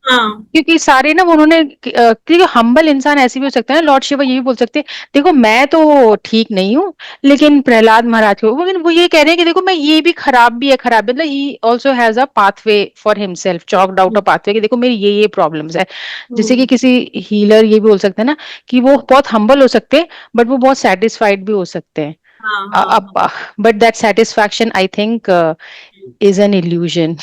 क्योंकि सारे ना उन्होंने क्योंकि humble इंसान ऐसे भी हो सकता है ना लॉर्ड शिवा ये भी बोल सकते हैं देखो मैं तो ठीक नहीं हूँ लेकिन प्रहलाद महाराज को वो ये कह रहे हैं कि देखो मैं ये भी खराब है मतलब he also has a pathway for himself choked out a pathway कि देखो मेरी ये प्रॉब्लम्स है जैसे कि किसी हीलर ये भी बोल सकते हैं ना कि वो बहुत हम्बल हो सकते हैं बट वो बहुत सेटिस्फाइड भी हो सकते हैं but that satisfaction I think is an illusion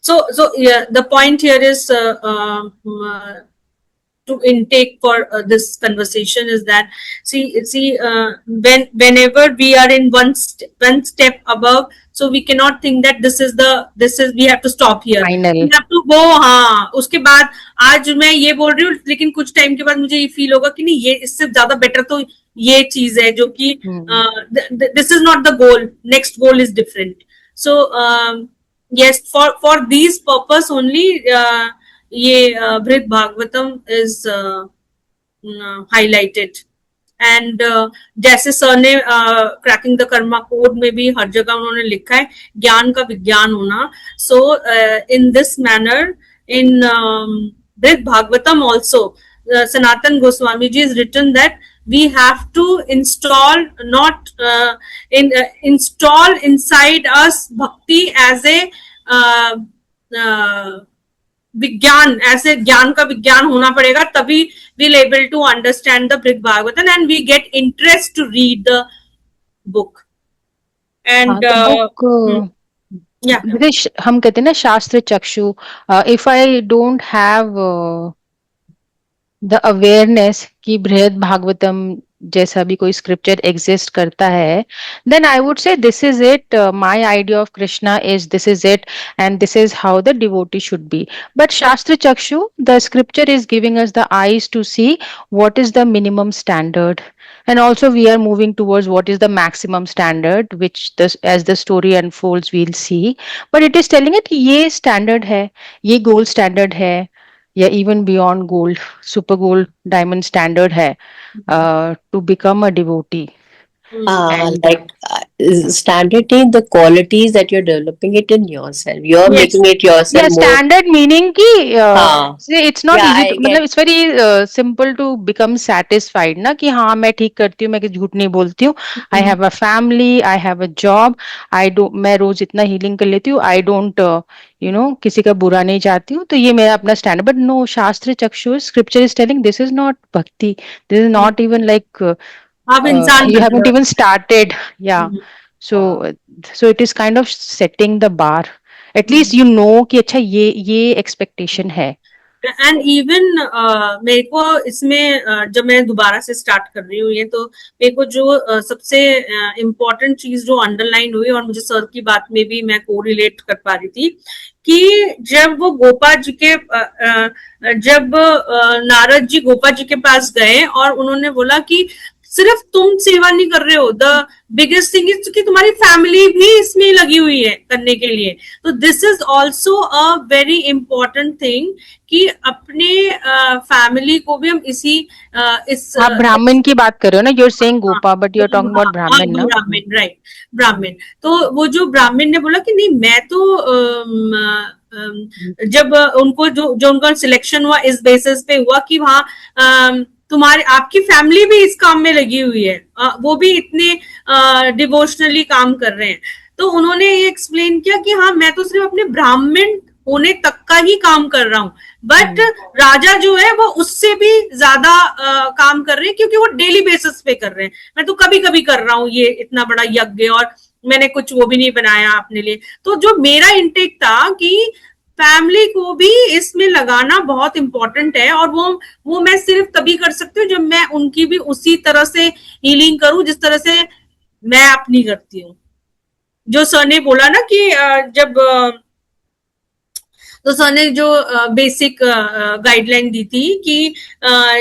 so yeah, the point here is to intake for this conversation is that whenever we are in one step above, so we cannot think that this is we have to stop here, Final. we have to go. हाँ, उसके बाद आज मैं ये बोल रही हूँ, लेकिन कुछ टाइम के बाद मुझे ये फील होगा कि नहीं, ये इससे ज्यादा बेटर तो ये चीज है जो कि this is not the goal, next goal is different. So yes, for these purpose only ये बृहद भागवतम is highlighted. एंड जैसे सर ने क्रैकिंग द कर्मा कोड में भी हर जगह उन्होंने लिखा है ज्ञान का विज्ञान होना. सो इन दिस मैनर इन बृहद Bhagavatam also Sanatan Goswami ji has written that we have to install install inside us bhakti as a विज्ञान, ऐसे ज्ञान का विज्ञान होना पड़ेगा, तभी we'll able to understand the Brihad Bhagavatam and we get interest to read the book. And yeah, हम कहते हैं ना शास्त्र चक्षु. If I don't have the awareness कि बृहद भागवतम जैसा भी कोई स्क्रिप्चर एग्जिस्ट करता है, then I would say this is it. My idea of Krishna is this is it, and this is how the devotee should be. But Shastra Chakshu, the scripture is giving us the eyes to see what is the minimum standard, and also we are moving towards what is the maximum standard, which as the story unfolds we'll see. But it is telling it ये standard है, ये gold standard है, या even beyond gold, super gold, diamond standard है to become a devotee. Like standard in the qualities that you're developing it in yourself. You're making it yourself. Yeah, more. Standard meaning कि it's not easy. मतलब it's very simple to become satisfied ना कि हाँ मैं ठीक करती हूँ, मैं झूठ नहीं बोलती हूँ. I have a family, I have a job. मैं रोज इतना healing कर लेती हूँ. I don't किसी का बुरा नहीं चाहती हूँ, तो ये मेरा अपना standard. But no, शास्त्र चक्षु scripture is telling this is not bhakti. This is not even like you haven't even started. Yeah. So it is kind of setting the bar. At least you know कि अच्छा ये expectation है. And even मेरे को इसमें जब मैं दोबारा से स्टार्ट कर रही हूँ ये, तो मेरे को जो सबसे इम्पोर्टेंट चीज जो अंडरलाइन हुई, और मुझे सर की बात में भी मैं को रिलेट कर पा रही थी, कि जब वो गोपा जी के जब नारद जी गोपा जी के पास गए और उन्होंने बोला कि सिर्फ तुम सेवा नहीं कर रहे हो, द बिगेस्ट थिंग इज कि तुम्हारी फैमिली भी इसमें लगी हुई है करने के लिए. तो this is also a very important thing कि अपने फैमिली को भी हम इस आप ब्राह्मण की बात कर रहे हो ना, you're saying Gopa but you're talking about ब्राह्मण ना. ब्राह्मण, राइट, ब्राह्मण. तो वो जो ब्राह्मण ने बोला कि नहीं, मैं तो जब उनको जो उनका सिलेक्शन हुआ इस बेसिस पे हुआ कि वहाँ आपकी फैमिली भी इस काम में लगी हुई है, वो भी इतने डिवोशनली काम कर रहे हैं. तो उन्होंने ये एक्सप्लेन किया कि हाँ मैं तो सिर्फ अपने ब्राह्मण होने तक का ही काम कर रहा हूँ, बट राजा जो है वो उससे भी ज्यादा काम कर रहे हैं, क्योंकि वो डेली बेसिस पे कर रहे हैं. मैं तो कभी कभी कर रहा हूँ ये इतना बड़ा यज्ञ, और मैंने कुछ वो भी नहीं बनाया अपने लिए. तो जो मेरा इंटेक था कि फैमिली को भी इसमें लगाना बहुत इंपॉर्टेंट है, और वो मैं सिर्फ तभी कर सकती हूँ जब मैं उनकी भी उसी तरह से हीलिंग करूं जिस तरह से मैं अपनी करती हूँ. जो सर ने बोला ना कि जब तो सर ने जो बेसिक गाइडलाइन दी थी कि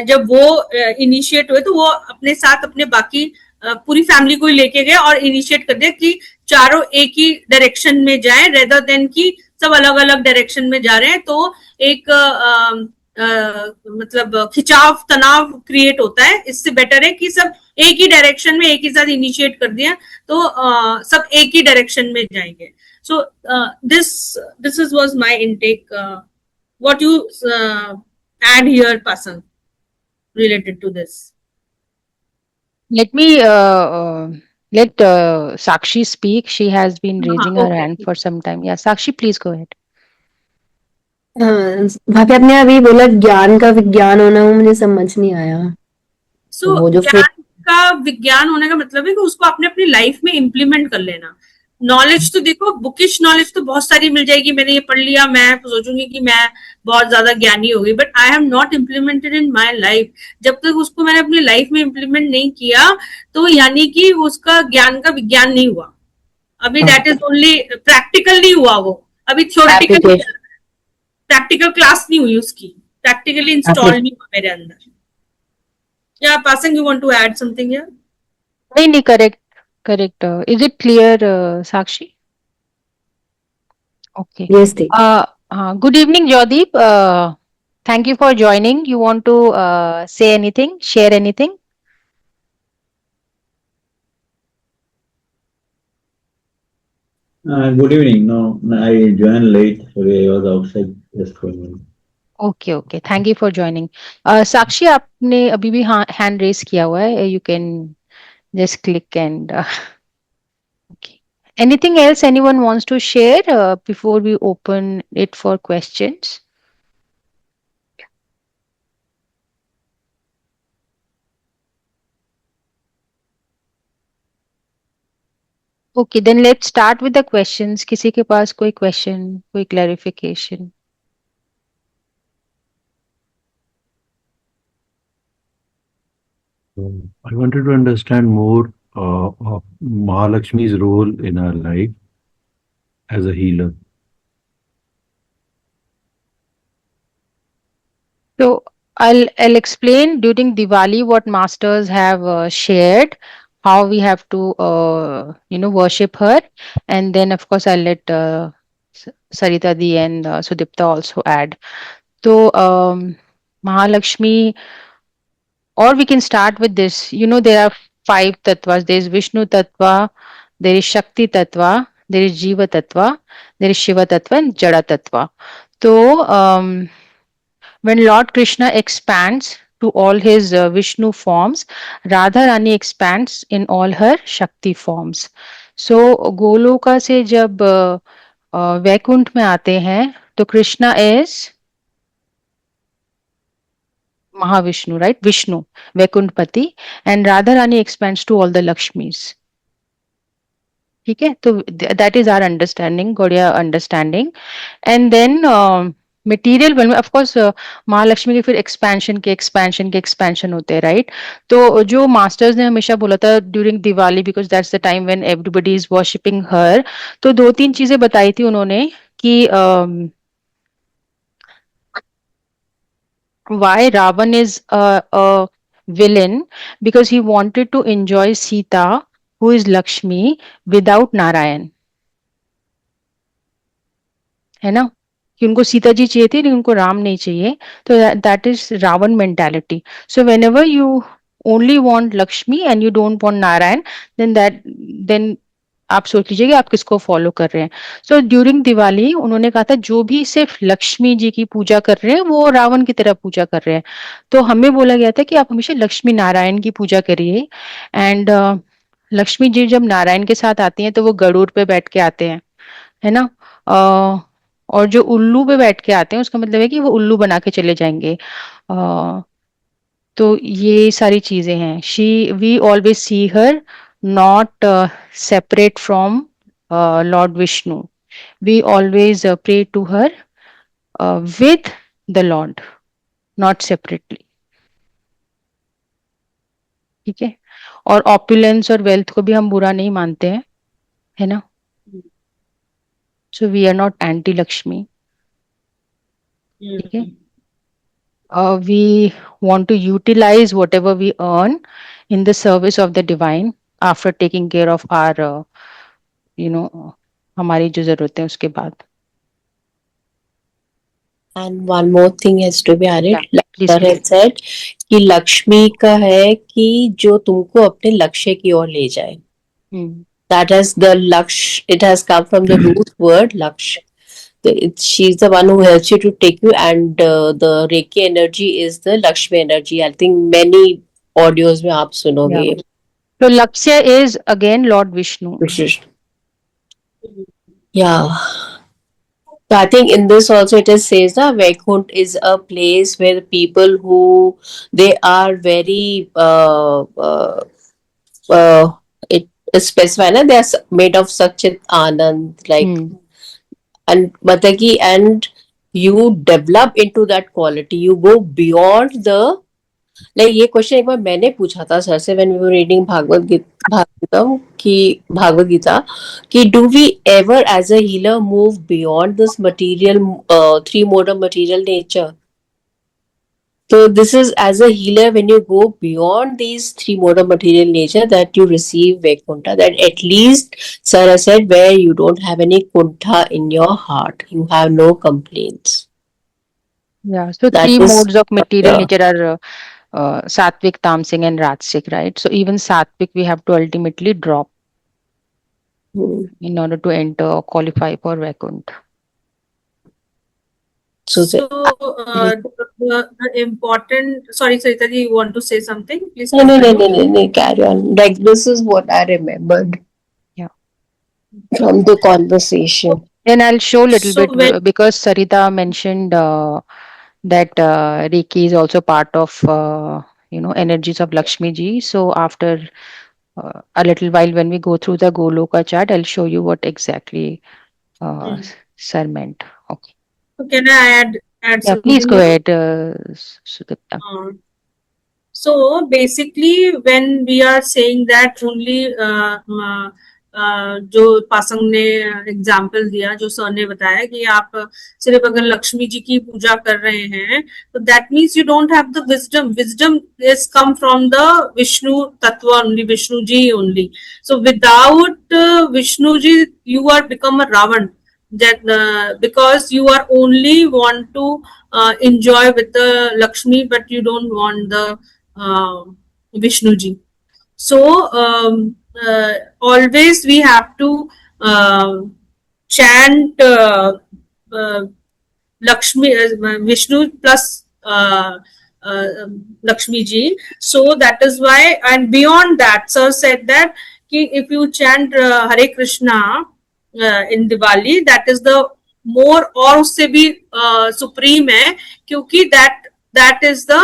जब वो इनिशिएट हुए तो वो अपने साथ अपने बाकी पूरी फैमिली को ही लेके गए और इनिशिएट कर दिया कि चारों एक ही डायरेक्शन में जाएं, रेदर देन कि सब अलग अलग डायरेक्शन में जा रहे हैं. तो एक मतलब खिंचाव तनाव क्रिएट होता है. इससे बेटर है कि सब एक ही डायरेक्शन में एक ही साथ इनिशिएट कर दिया तो सब एक ही डायरेक्शन में जाएंगे. So this was my intake. What you add here, Pasan, related to this? Let me let Sakshi speak. She has been raising her hand for some time. Yeah, Sakshi, please go ahead. भाभी आपने अभी बोला ज्ञान का विज्ञान होना, वो मुझे समझ नहीं आया. So, ज्ञान का विज्ञान होने का मतलब है कि उसको आपने अपनी लाइफ में इम्प्लीमेंट कर लेना. नॉलेज तो देखो, बुकिश नॉलेज तो बहुत सारी मिल जाएगी, मैंने ये पढ़ लिया, मैं सोचूंगी कि मैं बहुत ज्यादा ज्ञानी हो गई, but I have not implemented in my life. जब तक उसको मैंने अपनी लाइफ में इम्प्लीमेंट नहीं किया, तो यानी कि उसका ज्ञान का विज्ञान नहीं हुआ। अभी दैट इज ओनली प्रैक्टिकल नहीं हुआ, वो अभी थ्योरेटिकल, Application. प्रैक्टिकल क्लास नहीं हुई उसकी, प्रैक्टिकली इंस्टॉल नहीं हुआ मेरे अंदर। या passing, you want to add something here? नहीं नहीं, correct correct. Is it clear Sakshi? Okay. Yes, Deep. Good evening, Jodeep. Thank you for joining. You want to say anything, share anything? Good evening. No, I joined late. Sorry, I was outside just for a minute. Okay, okay. Thank you for joining. साक्षी, आपने अभी भी hand raise किया हुआ है. You can just click and okay. Anything else anyone wants to share before we open it for questions? Okay, then let's start with the questions. किसी के पास कोई question, कोई clarification? I wanted to understand more of Mahalakshmi's role in our life as a healer. So I'll explain during Diwali what masters have shared, how we have to worship her, and then of course I'll let Sarita Di and Sudipta also add. So Mahalakshmi, or we can start with this. There are 5 tattvas. There is Vishnu tattva, there is Shakti tattva, there is Jiva tattva, there is Shiva tattva, and Jada tattva. So when Lord Krishna expands to all his Vishnu forms, Radha Rani expands in all her Shakti forms. So Goloka से जब वैकुंठ में आते हैं, तो Krishna is Mahavishnu, right? Vishnu, Vaikuntpati, and Radha Rani expands to all the Lakshmis. ठीक है, तो that is our understanding, Gaudiya understanding. And then material world में ऑफ कोर्स महालक्ष्मी के फिर एक्सपेंशन होते हैं, राइट? तो जो मास्टर्स ने हमेशा बोला था during Diwali, because that's the time when everybody is worshipping her, तो 2-3 चीजें बताई थी उन्होंने कि why Ravan is a villain, because he wanted to enjoy Sita, who is Lakshmi, without Narayan. है ना, कि उनको सीता जी चाहिए थी लेकिन उनको राम नहीं चाहिए, तो that is Ravan mentality. So whenever you only want Lakshmi and you don't want Narayan, then आप सोच लीजिए कि आप किसको फॉलो कर रहे हैं. सो ड्यूरिंग दिवाली उन्होंने कहा था जो भी सिर्फ लक्ष्मी जी की पूजा कर रहे हैं वो रावण की तरह पूजा कर रहे हैं. तो हमें बोला गया था कि आप हमेशा लक्ष्मी नारायण की पूजा करिए. एंड लक्ष्मी जी जब नारायण के साथ आती हैं तो वो गरुड़ पे बैठ के आते हैं, है ना. और जो उल्लू पे बैठ के आते हैं उसका मतलब है कि वो उल्लू बना के चले जाएंगे. तो ये सारी चीजें हैं. We always see her not separate from Lord Vishnu. We always pray to her with the Lord, not separately. ठीक है. और ऑपुलेंस और वेल्थ को भी हम बुरा नहीं मानते हैं, है ना. So we are not anti-Lakshmi. Okay. We want to utilize whatever we earn in the service of the divine after taking care of our, हमारी जो जरूरत है उसके बाद. And one more thing has to be added. Yeah, like sir had said कि लक्ष्मी का है कि जो तुमको अपने लक्ष्य की ओर ले जाए. That is the laksh. It has come from the root word laksh. She's the one who helps you to take you, and the Reiki energy is the Lakshmi energy. I think many audios में आप सुनोगे. So Lakshya is again Lord Vishnu. Yeah. So I think in this also it is says that Vaikunt is a place where people who they are very specify na, they are made of Satchit Anand, like, Hmm. and मतलब कि and you develop into that quality, you go beyond the, like, ये question एक बार मैंने पूछा था sir से when we were reading Bhagavat Gita कि do we ever as a healer move beyond this material, three mode of material nature? So this is as a healer, when you go beyond these three mode of material nature, that you receive Vaikuntha, that at least sir has said where you don't have any kuntha in your heart, you have no complaints. Yeah. So That three is, modes of material yeah. nature are Sattvic, Tamasic, and Rajasic, right? So even Sattvic we have to ultimately drop in order to enter or qualify for Vaikuntha. So So, the important, sorry, Sarita ji, you want to say something? Please no, continue. carry on. Like, this is what I remembered. Yeah. From the conversation. Then I'll show a little So bit when, because Sarita mentioned that Reiki is also part of energies of Lakshmi ji. So after a little while, when we go through the Goloka chart, I'll show you what exactly sir meant. Okay. so can I add Yeah, something please go here? ahead, Sudipta. So basically, when we are saying that only जो पासंग ने example दिया, जो sir ने बताया कि आप सिर्फ अगर लक्ष्मी जी की पूजा कर रहे हैं तो that means you don't have the wisdom is come from the Vishnu tattva only, Vishnu ji only. So without Vishnu ji you are become a Ravana, that because you are only want to enjoy with the Lakshmi, but you don't want the Vishnu ji. So always we have to chant Lakshmi, Vishnu plus Lakshmi ji. So that is why, and beyond that, sir said that if you chant Hare Krishna in Diwali, that is the more, और उससे भी supreme है, क्योंकि that is the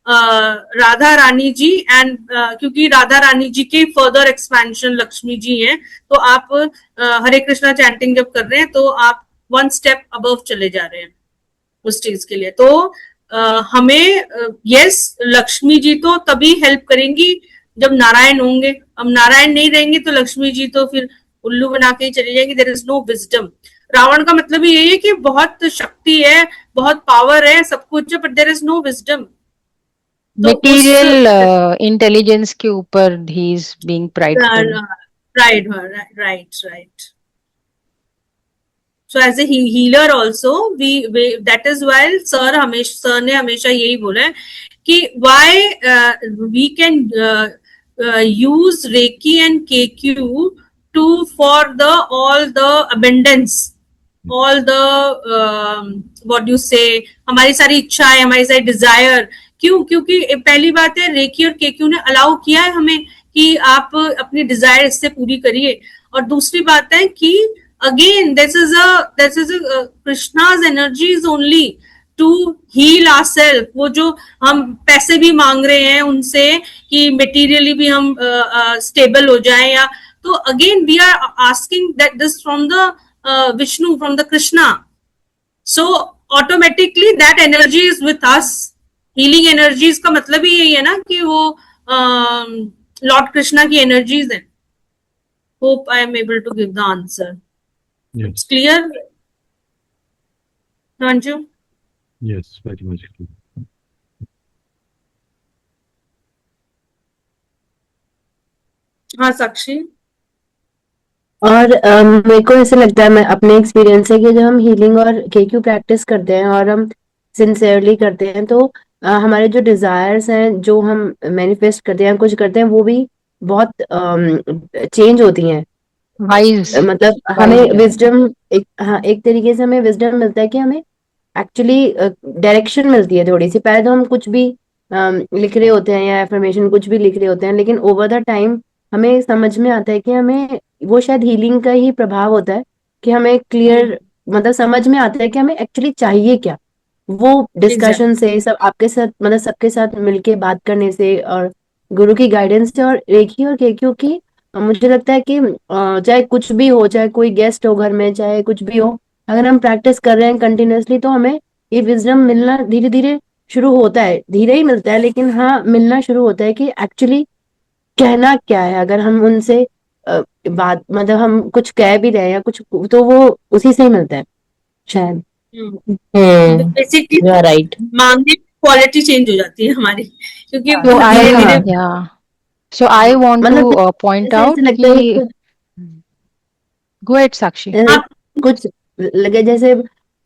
Radha Rani ji, and क्योंकि राधा रानी जी के further expansion Lakshmi ji हैं, तो आप हरे कृष्णा चैंटिंग जब कर रहे हैं तो आप वन स्टेप अबव चले जा रहे हैं उस चीज के लिए. तो हमें यस लक्ष्मी जी तो तभी हेल्प करेंगी जब नारायण होंगे. अब नारायण नहीं रहेंगे तो लक्ष्मी जी तो फिर उल्लू बना के ही चली जाएंगी. There is no wisdom. Ravan का मतलब यही है कि बहुत शक्ति है, बहुत पावर है, सब कुछ है, but there is no wisdom. Material intelligence के ऊपर ही is being prideful. right. So as a healer also, we that is why sir ने हमेशा यही बोला है कि why we can use Reiki and KQ for all the abundance, all the what do you say, हमारी सारी इच्छाएं, हमारी सारी डिजायर. क्यों? क्योंकि पहली बात है रेकी और केक्यू ने अलाउ किया है हमें कि आप अपनी डिजायर इससे पूरी करिए. और दूसरी बात है कि again this is a Krishna's energies only to heal ourselves. वो जो हम पैसे भी मांग रहे हैं उनसे कि materially भी हम stable हो जाएं, या तो again we are asking that this from the Vishnu, from the Krishna. So automatically that energy is with us. Healing energies का मतलब ही यही है ना कि वो Lord Krishna की energies हैं. Hope I am able to give the answer. Yes. It's clear, Ranju? Yes, very much clear. हाँ साक्षी. और मेरे को ऐसे लगता है, मैं अपने एक्सपीरियंस से, कि जब हम हीलिंग और केक्यू प्रैक्टिस करते हैं और हम सिंसियरली करते हैं तो हमारे जो डिजायर्स हैं, जो हम मैनिफेस्ट करते हैं, कुछ करते हैं, वो भी बहुत चेंज होती हैं. वाइज मतलब हमें विजडम एक तरीके से हमें विजडम मिलता है कि हमें एक्चुअली डायरेक्शन मिलती है थोड़ी सी. पहले तो हम कुछ भी लिख रहे होते हैं या एफर्मेशन कुछ भी लिख रहे होते हैं, लेकिन ओवर द टाइम हमें समझ में आता है कि हमें वो शायद हीलिंग का ही प्रभाव होता है कि हमें क्लियर मतलब समझ में आता है कि हमें एक्चुअली चाहिए क्या. वो डिस्कशन से, सब आपके साथ मतलब सबके साथ मिलके बात करने से और गुरु की गाइडेंस से और रेकी और केक्यू की मुझे लगता है कि चाहे कुछ भी हो, चाहे कोई गेस्ट हो घर में, चाहे कुछ भी हो, अगर हम प्रैक्टिस कर रहे हैं कंटिन्यूअसली तो हमें ये विजडम मिलना धीरे धीरे शुरू होता है। धीरे ही मिलता है, लेकिन हाँ मिलना शुरू होता है कि एक्चुअली कहना क्या है। अगर हम उनसे बात, मतलब हम कुछ कह भी रहे हैं या कुछ, तो वो उसी से ही मिलता है शायद। Basically you are right. मांगने की क्वालिटी चेंज हो जाती है हमारी, क्योंकि So धीरे धीरे yeah. So I want to मतलब point जैसे ऐसे out लगता है कि go ahead, Sakshi. आप कुछ लगे जैसे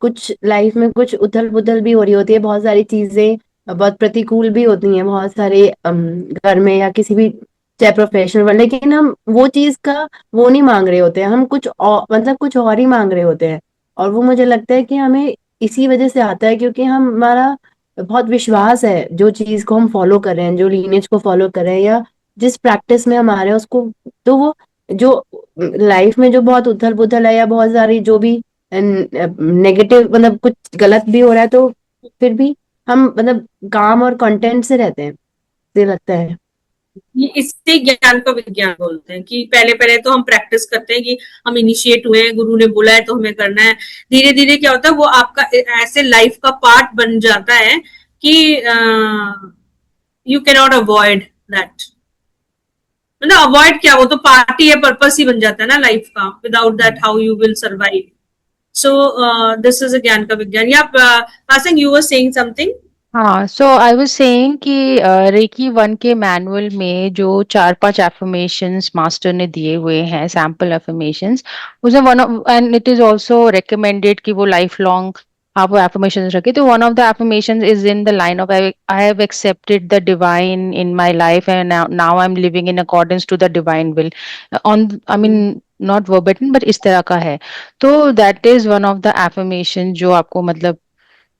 कुछ लाइफ में कुछ उथल पुथल भी हो रही होती है, बहुत सारी चीजें बहुत प्रतिकूल भी होती हैं, बहुत सारे घर में या किसी भी, चाहे प्रोफेशनल, लेकिन हम वो चीज का वो नहीं मांग रहे होते हैं, हम कुछ और, मतलब कुछ और ही मांग रहे होते हैं। और वो मुझे लगता है कि हमें इसी वजह से आता है क्योंकि हमारा बहुत विश्वास है जो चीज को हम फॉलो कर रहे हैं, जो लीनेज को फॉलो कर रहे हैं, या जिस प्रैक्टिस में हम आ रहे हैं उसको। तो वो जो लाइफ में जो बहुत उथल पुथल है या बहुत सारी जो भी नेगेटिव, मतलब कुछ गलत भी हो रहा है, तो फिर भी हम मतलब काम और कंटेंट से रहते हैं, मुझे लगता है। ये इससे ज्ञान का विज्ञान बोलते हैं कि पहले पहले तो हम प्रैक्टिस करते हैं कि हम इनिशिएट हुए हैं, गुरु ने बोला है तो हमें करना है। धीरे धीरे क्या होता है, वो आपका ऐसे लाइफ का पार्ट बन जाता है कि you can not avoid that. मतलब अवॉइड क्या, वो तो पार्टी है, पर्पस ही बन जाता है ना लाइफ का। Without that how you will survive. So this is अ ज्ञान का विज्ञान। या passing you were saying something. हाँ, सो आई वाज सेइंग कि रेकी 1 के मैनुअल में जो 4-5 एफर्मेशंस मास्टर ने दिए हुए हैं, सैम्पल एफर्मेशंस, उसमें one of, and it is also recommended कि वो लाइफ लॉन्ग आप वो एफर्मेशंस रखें। तो one of the affirmations is in the line of I have accepted the divine in my life and now I am living in accordance to the divine will, on, I mean not verbatim but इस तरह का है। तो that is one of the affirmation जो आपको मतलब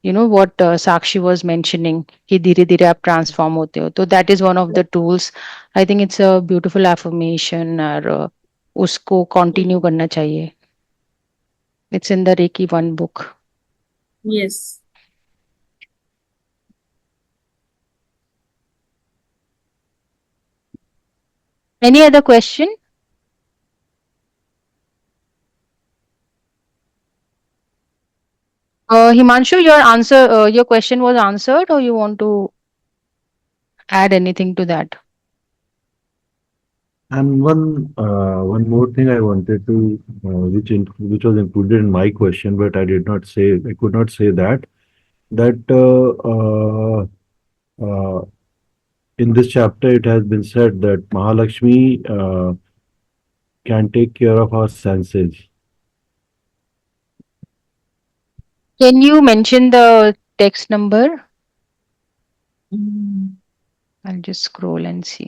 what Sakshi was mentioning कि धीरे धीरे आप ट्रांसफॉर्म होते हो, तो that is one of the tools. I think it's a beautiful affirmation और उसको कंटिन्यू करना चाहिए। It's in the Reiki 1 book. Yes. Any other question? Himanshu, your question was answered, or you want to add anything to that? And one more thing I wanted to, which was included in my question, but I could not say that in this chapter it has been said that Mahalakshmi can take care of our senses. Can you mention the text number? I'll just scroll and see.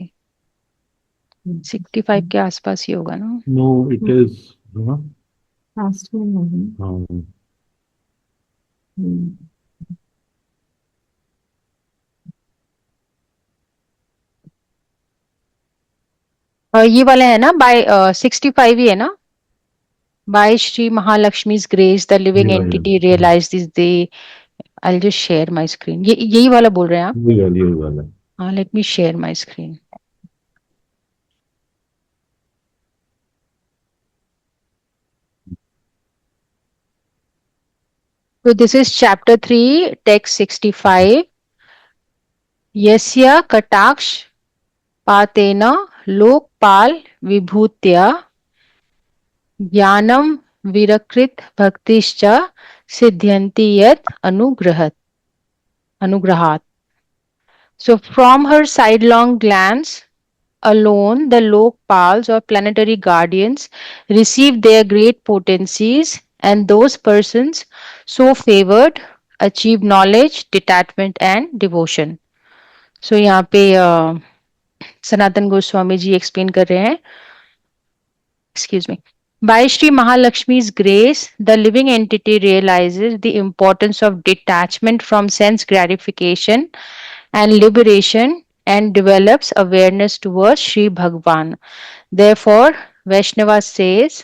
65 के आसपास ही होगा ना? No, it is. Last one. ये वाला है ना, bye 65 ही है ना? By Shri Mahalakshmi's grace, the living Yeah, entity yeah. realized this day. I'll just share my screen. ये यही वाला बोल रहे हैं आप? ये वाला। हाँ, let me share my screen. So this is chapter 3, text 65. Yasya kataksh patena lokpal vibhutya ज्ञानम विरकृत भक्तिश्च सिद्ध्यन्ति यत् अनुग्रहात्. So from her sidelong glance alone, the Lokpals or planetary guardians receive their great potencies, and those persons so favored achieve knowledge, detachment and devotion. So यहाँ पे Sanatan Goswami ji explain कर रहे हैं, excuse me. By Sri Mahalakshmi's grace, the living entity realizes the importance of detachment from sense gratification and liberation and develops awareness towards Sri Bhagwan. Therefore, Vaishnava says,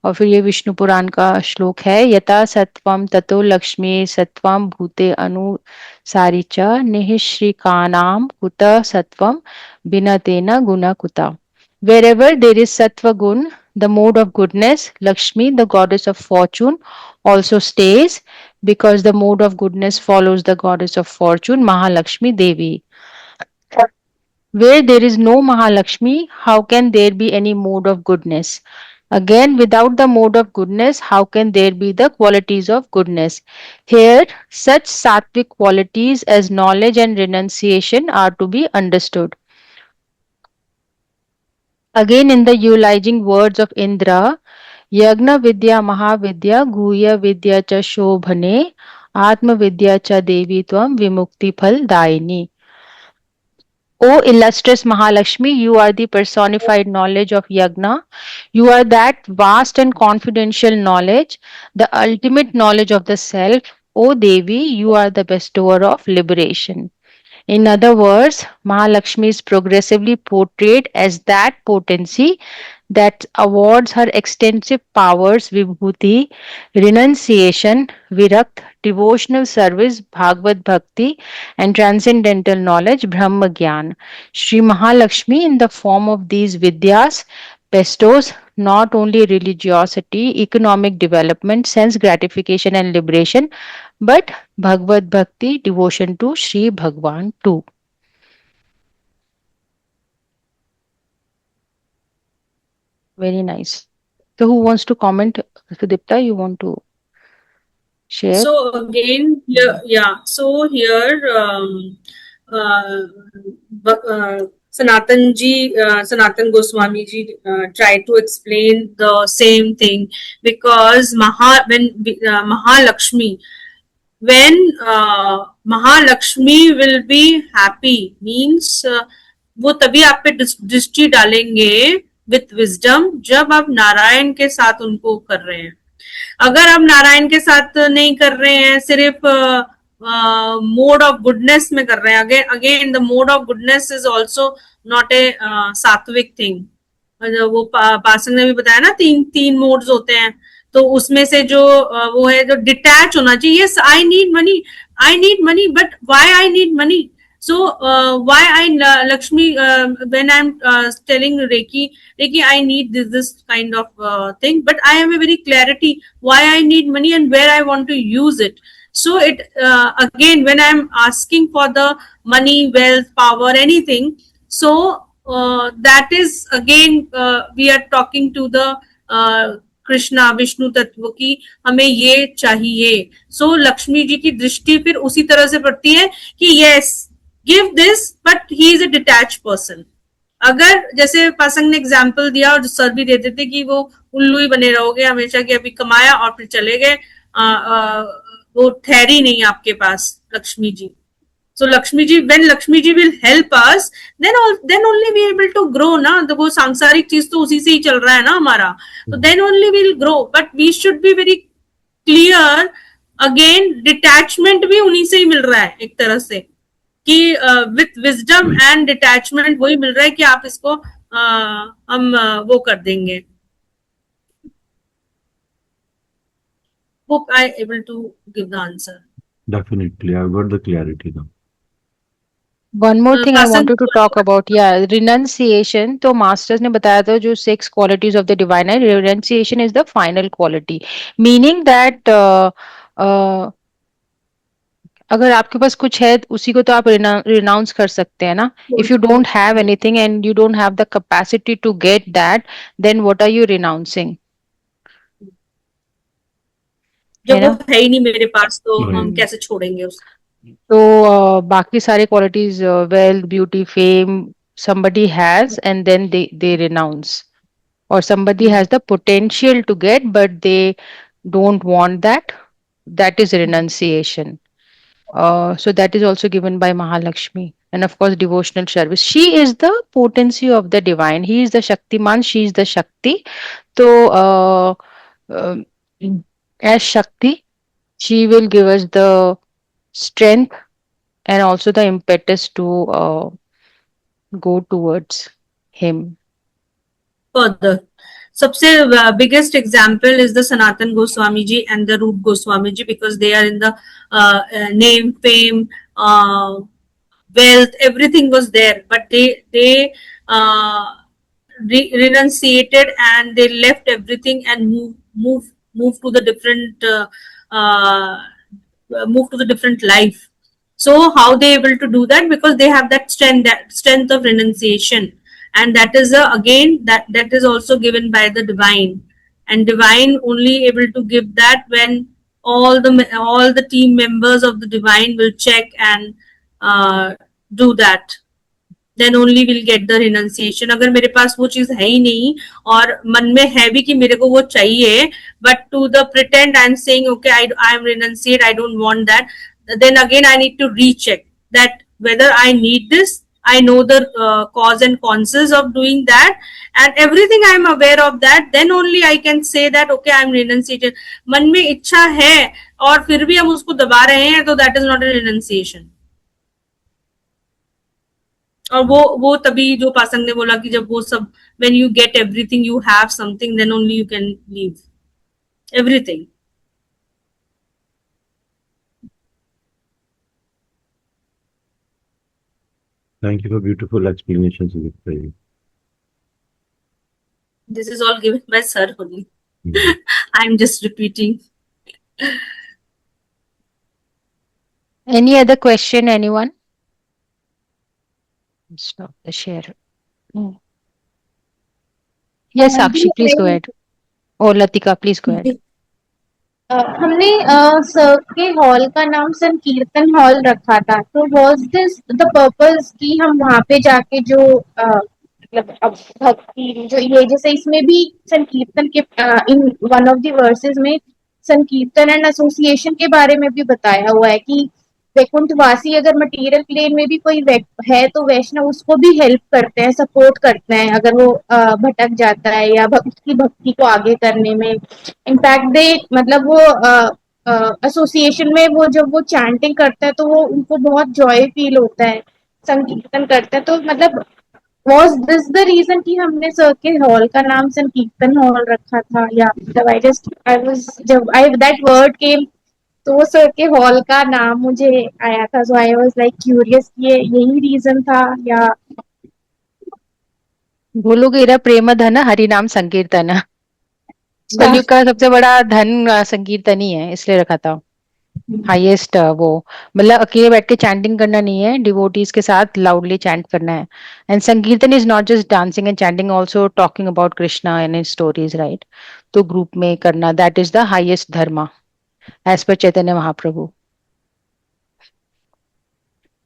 और फिर ये विष्णु पुराण का श्लोक है, यथा सत्वम ततो लक्ष्मी सत्वम भूते अनुसारिच निःश्रिकानाम कुत सत्वम बिना तेना गुणा कुता. Wherever there is Sattva Gun, the mode of goodness, Lakshmi, the goddess of fortune, also stays because the mode of goodness follows the goddess of fortune, Mahalakshmi Devi. Where there is no Mahalakshmi, how can there be any mode of goodness? Again, without the mode of goodness, how can there be the qualities of goodness? Here, such sattvic qualities as knowledge and renunciation are to be understood. Again, in the eulogizing words of Indra, Yagna Vidya Mahavidya Guhya Vidya Cha Shobhane Atma Vidya Cha Devi Tvam Vimukti Phal Daini. O illustrious Mahalakshmi, you are the personified knowledge of Yagna. You are that vast and confidential knowledge, the ultimate knowledge of the self. O Devi, you are the bestower of liberation. In other words, Mahalakshmi is progressively portrayed as that potency that awards her extensive powers Vibhuti, renunciation, Virakt, devotional service, Bhagavad Bhakti, and transcendental knowledge, Brahma Gyan. Sri Mahalakshmi, in the form of these Vidyas, bestows not only religiosity, economic development, sense gratification, and liberation, but Bhagavad Bhakti, devotion to Sri Bhagwan too. Very nice. So, who wants to comment? Sudipta, you want to share? So again, yeah. So here, Sanatan Goswami ji tried to explain the same thing, because Mahalakshmi, when Mahalakshmi will be happy, means वो तभी आप पे दृष्टि डालेंगे with wisdom जब आप नारायण के साथ उनको कर रहे हैं. अगर आप नारायण के साथ नहीं कर रहे हैं, सिर्फ मोड ऑफ गुडनेस में कर रहे हैं, again the mode of goodness is also not a सात्विक थिंग. वो पासंग ने भी बताया ना, तीन मोड्स होते हैं, तो उसमें से जो वो है, जो डिटैच होना चाहिए. Yes, I need money, but why I need money? So why Lakshmi, when I'm telling Reiki, I need this kind of thing, but I have a very clarity why I need money and where I want to use it. So it again, when I'm asking for the money, wealth, power, anything, so that is again we are talking to the Krishna Vishnu तत्व की हमें ये चाहिए. सो लक्ष्मी जी की दृष्टि फिर उसी तरह से पड़ती है कि yes, give this, but he is a detach person. अगर जैसे पासंग ने एग्जाम्पल दिया और सर भी देते थे कि वो उल्लू ही बने रहोगे हमेशा, कि अभी कमाया और फिर चले गए, वो ठहरी नहीं आपके पास Lakshmi ji. So Lakshmi ji, when Lakshmi ji will help us, then only we able to grow ना. तो वो सांसारिक चीज तो उसी से ही चल रहा है ना हमारा, तो then only we'll grow. But we should be very clear. Again, detachment भी उन्हीं से ही मिल रहा है एक तरह से, कि with wisdom and detachment वही मिल रहा है कि आप इसको हम वो कर देंगे. Hope I able to give the answer. Definitely, I've got the clarity now. One more thing I wanted to talk about, renunciation. तो masters ने बताया था जो 6 qualities of the divine है, renunciation is the final quality, meaning that अगर आपके पास कुछ है उसी को तो आप renounce कर सकते हैं ना. If you don't have anything and you don't have the capacity to get that, then what are you renouncing? जब वो है ही नहीं मेरे पास, तो हम कैसे छोड़ेंगे उसको? तो बाकी सारे qualities, wealth, beauty, fame, somebody has and then they renounce, or somebody has the potential to get but they don't want that is renunciation. So that is also given by Mahalakshmi. And of course devotional service, she is the potency of the divine, he is the Shaktiman, she is the Shakti. So as Shakti, she will give us the strength and also the impetus to go towards him. Further, सबसे biggest example is the Sanatan Goswami ji and the Roop Goswami ji, because they are in the name, fame, wealth, everything was there, but they renunciated and they left everything and move to the different move to the different life. So how they able to do that? Because they have that strength of renunciation, and that is again that is also given by the divine, and divine only able to give that when all the team members of the divine will check and do that. Then only will get the renunciation. अगर मेरे पास वो चीज है ही नहीं और मन में है भी कि मेरे को वो चाहिए, but to the pretend I'm saying okay I am renunciate, I don't want that, then again I need to recheck that whether I need this. I know the cause and consequences of doing that, and everything I am aware of that. Then only I can say that okay I am renunciated. मन में इच्छा है और फिर भी हम उसको दबा रहे हैं, तो that is not a renunciation. और वो तभी जो पासंग ने बोला कि जब वो सब when you get everything, you have something, then only you can leave everything. Thank you for beautiful explanations, Sujit. This is all given by sir only. Mhm. I'm just repeating. Any other question, anyone? Stop the share. Yes, Sakshi, please go ahead. Or Latika, please go ahead. हमने sir के hall का नाम संकीर्तन hall रखा था, तो was this the purpose कि हम वहां पे जाके जो मतलब अब भक्ति जो ये जैसे इसमें भी संकीर्तन के इन वन ऑफ द वर्सेस में संकीर्तन एंड एसोसिएशन के बारे में भी बताया हुआ है कि वैकुंठवासी अगर मटेरियल प्लेन में भी कोई है तो वैष्णव उसको भी हेल्प करते हैं, सपोर्ट करते हैं अगर वो भटक जाता है या उसकी भक्ति को आगे करने में. इनफैक्ट दे मतलब वो एसोसिएशन में वो जब वो चैंटिंग करता है तो वो उनको बहुत जॉय फील होता है, संकीर्तन करता है. तो मतलब was this the reason कि हमने सर के हॉल का नाम संकीर्तन हॉल रखा था, या जब that word came तो वो सर के हॉल का नाम मुझे आया था, so I was like curious ये यही रीजन था या बोलोगे प्रेम धन हरि नाम संकीर्तन. कलयुग का सबसे बड़ा धन संकीर्तन ही है, इसलिए रखा था. हाईएस्ट वो मतलब अकेले बैठ के चैंटिंग करना नहीं है, डिवोटीज के साथ लाउडली चैंट करना है. And sankirtan is not just dancing and chanting, also talking about Krishna and his stories, right. तो ग्रुप में करना, that is the highest dharma as per Chaitanya Mahaprabhu.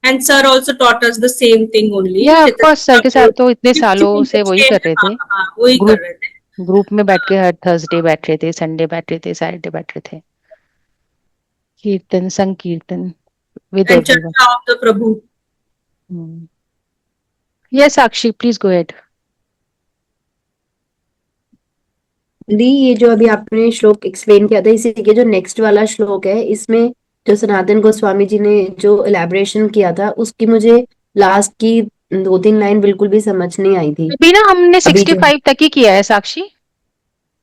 And sir also taught us the same thing only. या of course sir के साथ तो इतने सालों से वही कर रहे थे. वही कर रहे थे. ग्रुप में बैठ के हर थर्सडे बैठ रहे थे, संडे बैठ रहे थे, सैटरडे बैठ रहे थे. कीर्तन संकीर्तन with And everyone. Charcha of the Prabhu. Yes, Sakshi, please go ahead. दी ये जो अभी आपने श्लोक एक्सप्लेन किया था, इसी के जो नेक्स्ट वाला श्लोक है, इसमें जो सनातन गोस्वामी जी ने जो एलैबोरेशन किया था उसकी मुझे लास्ट की 2-3 लाइन बिल्कुल भी समझ नहीं आई थी. अभी ना हमने 65 तक ही किया है साक्षी.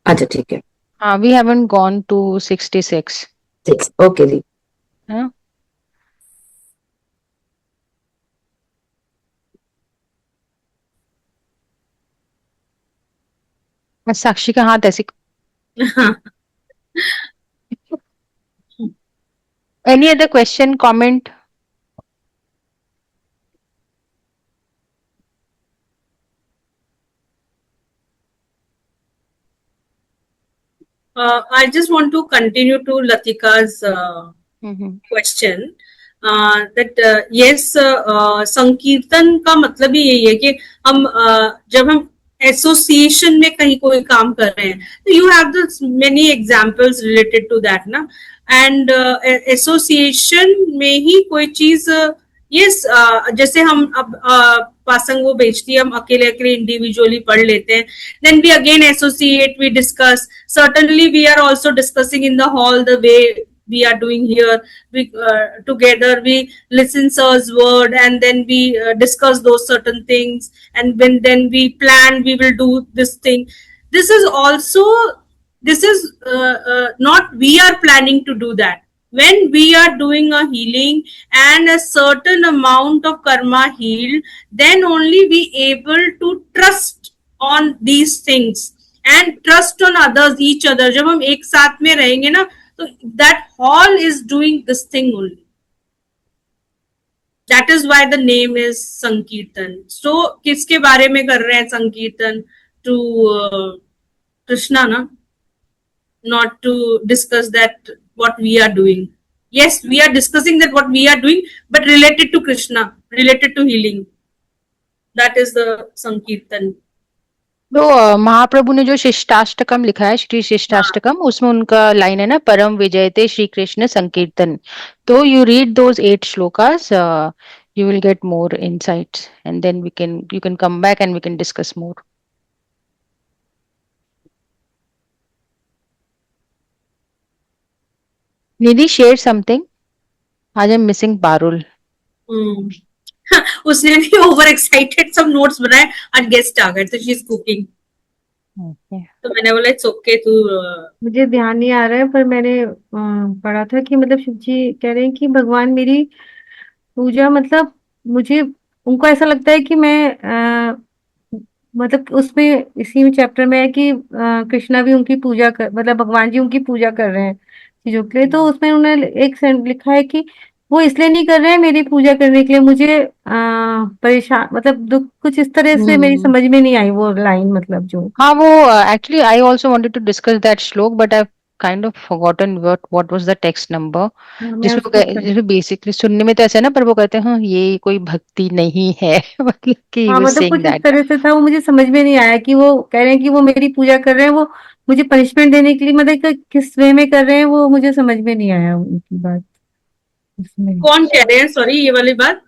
अच्छा ठीक है. हाँ, we haven't gone to 66. Okay दी. हाँ. साक्षी का हाथ ऐसे. Any other question, comment? I just want to continue to Latika's question. That yes, संकीर्तन का मतलब ही यही है कि हम जब हम एसोसिएशन में कहीं कोई काम कर रहे हैं तो you have the many examples related to that ना. एंड एसोसिएशन में ही कोई चीज यस जैसे हम अब पासंग वो बेचती है, हम अकेले अकेले इंडिविजुअली पढ़ लेते हैं, then we again associate, we discuss. Certainly we are also discussing in the hall the way we are doing here. We together we listen sir's word and then we discuss those certain things, and then we plan we will do this thing. This is also not we are planning to do that. When we are doing a healing and a certain amount of karma healed, then only we able to trust on these things and trust on others, each other. जब हम एक साथ में रहेंगे ना, तो that all is doing this thing only. That is why the name is Sankirtan. So किसके बारे में कर रहे हैं संकीर्तन? To Krishna, na? Not to discuss that what we are doing. Yes, we are discussing that what we are doing, but related to Krishna, related to healing. That is the Sankirtan. तो महाप्रभु ने जो शिष्टाष्टकम लिखा है, श्री शिष्टाष्टकम, उसमें उनका line है ना, परम विजयते श्री कृष्ण संकीर्तन. तो you read those 8 shlokas, you will get more insights, and then you can come back and we can discuss more. Nidhi, share something. आज I'm missing Parul. उसने भी ओवर एक्साइटेड सब नोट्स बनाए, आज गेस्ट आ गए तो शी इज कुकिंग. तो मैंने बोला इट्स ओके तू. मुझे ध्यान नहीं आ रहा है, पर मैंने पढ़ा था कि मतलब शिव जी कह रहे हैं कि भगवान मेरी पूजा, मतलब मुझे उनको ऐसा लगता है कि मैं मतलब उसमें इसी चैप्टर में है कि कृष्णा भी उनकी पूजा कर, मतलब भगवान जी उनकी पूजा कर रहे हैं चीजों के लिए. तो उसमें उन्होंने एक सेंट लिखा है कि वो इसलिए नहीं कर रहे हैं मेरी पूजा करने के लिए, मुझे परेशान, मतलब दुख, कुछ इस तरह से मेरी समझ में नहीं आई वो लाइन, मतलब जो. हाँ, वो actually I also wanted to discuss that श्लोक, but I've kind of forgotten what was the text number. जिसमें बेसिकली सुनने में तो ऐसा है ना, पर वो कहते हैं हाँ ये कोई भक्ति नहीं है. मतलब कि he was मतलब saying कुछ इस that. तरह से था, वो मुझे समझ में नहीं आया कि वो कह रहे हैं कि वो मेरी पूजा कर रहे हैं, वो मुझे पनिशमेंट देने के लिए, मतलब कि किस वे में कर रहे हैं, वो मुझे समझ में नहीं आया उनकी बात उसमें. कौन कह रहे हैं, सॉरी, ये वाली बात?